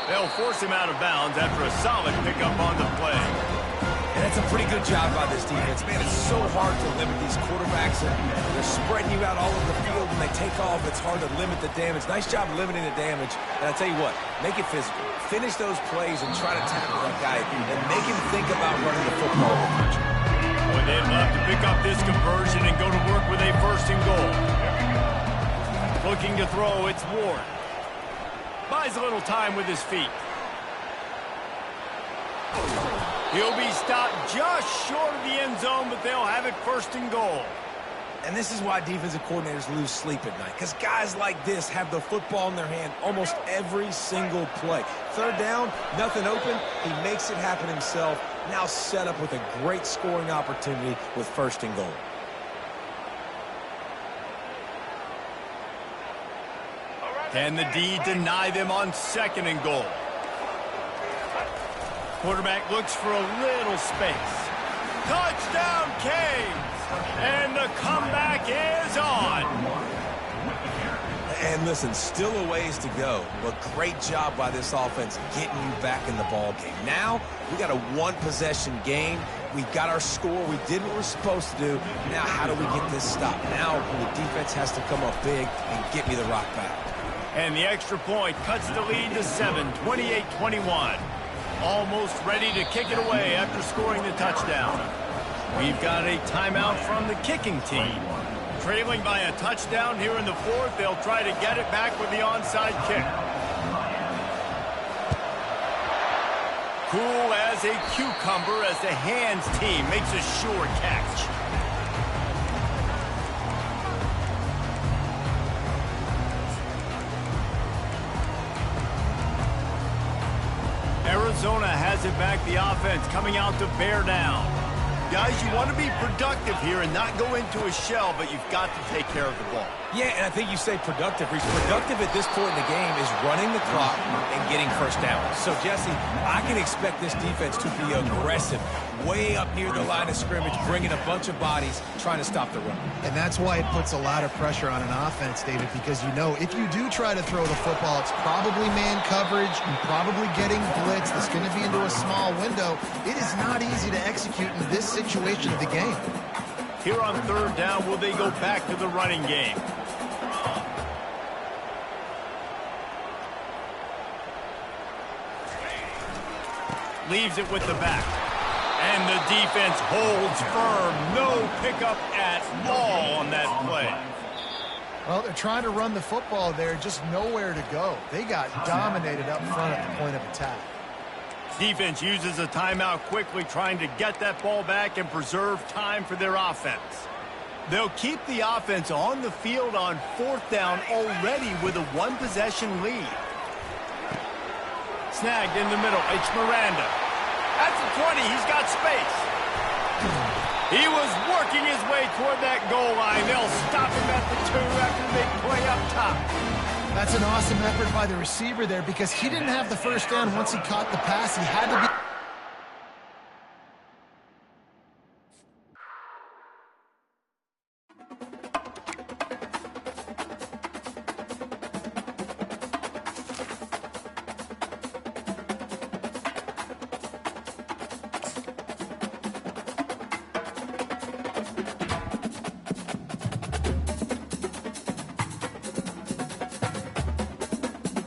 They'll force him out of bounds after a solid pickup on the play. And that's a pretty good job by this defense. Man, it's so hard to limit these quarterbacks. And they're spreading you out all over the field. When they take off, it's hard to limit the damage. Nice job limiting the damage. And I tell you what, make it physical. Finish those plays and try to tackle that guy and make him think about running the football in the country. Boy, they'd love to pick up this conversion and go to work with a 1st and goal. Looking to throw, it's Ward. Buys a little time with his feet. He'll be stopped just short of the end zone, but they'll have it 1st and goal. And this is why defensive coordinators lose sleep at night, because guys like this have the football in their hand almost every single play. 3rd down, nothing open, he makes it happen himself. Now set up with a great scoring opportunity with 1st and goal. Can the D deny them on 2nd and goal? Quarterback looks for a little space. Touchdown, Canes! And the comeback is on. And listen, still a ways to go, but great job by this offense getting you back in the ball game. Now, we got a 1-possession game. We've got our score. We did what we're supposed to do. Now, how do we get this stopped? Now, the defense has to come up big and get me the rock back. And the extra point cuts the lead to 7, 28-21. Almost ready to kick it away after scoring the touchdown. We've got a timeout from the kicking team. Trailing by a touchdown here in the 4th, they'll try to get it back with the onside kick. Cool as a cucumber as the hands team makes a sure catch. Arizona has it back, the offense coming out to bear down. Guys, you want to be productive here and not go into a shell, but you've got to take care of the ball. Yeah, and I think you say productive. Productive at this point in the game is running the clock and getting first down. So, Jesse, I can expect this defense to be aggressive, way up near the line of scrimmage, bringing a bunch of bodies, trying to stop the run. And that's why it puts a lot of pressure on an offense, David, because you know if you do try to throw the football, it's probably man coverage, and probably getting blitz. That's going to be into a small window. It is not easy to execute in this situation of the game. Here on third down, will they go back to the running game? Leaves it with the back. And the defense holds firm. No pickup at all on that play. Well, they're trying to run the football there, just nowhere to go. They got dominated up front at the point of attack. Defense uses a timeout quickly, trying to get that ball back and preserve time for their offense. They'll keep the offense on the field on fourth down already with a one-possession lead. Snagged in the middle. It's Miranda. At the 20, he's got space. He was working his way toward that goal line. They'll stop him at the 2 after the big play up top. That's an awesome effort by the receiver there because he didn't have the first down once he caught the pass. He had to be...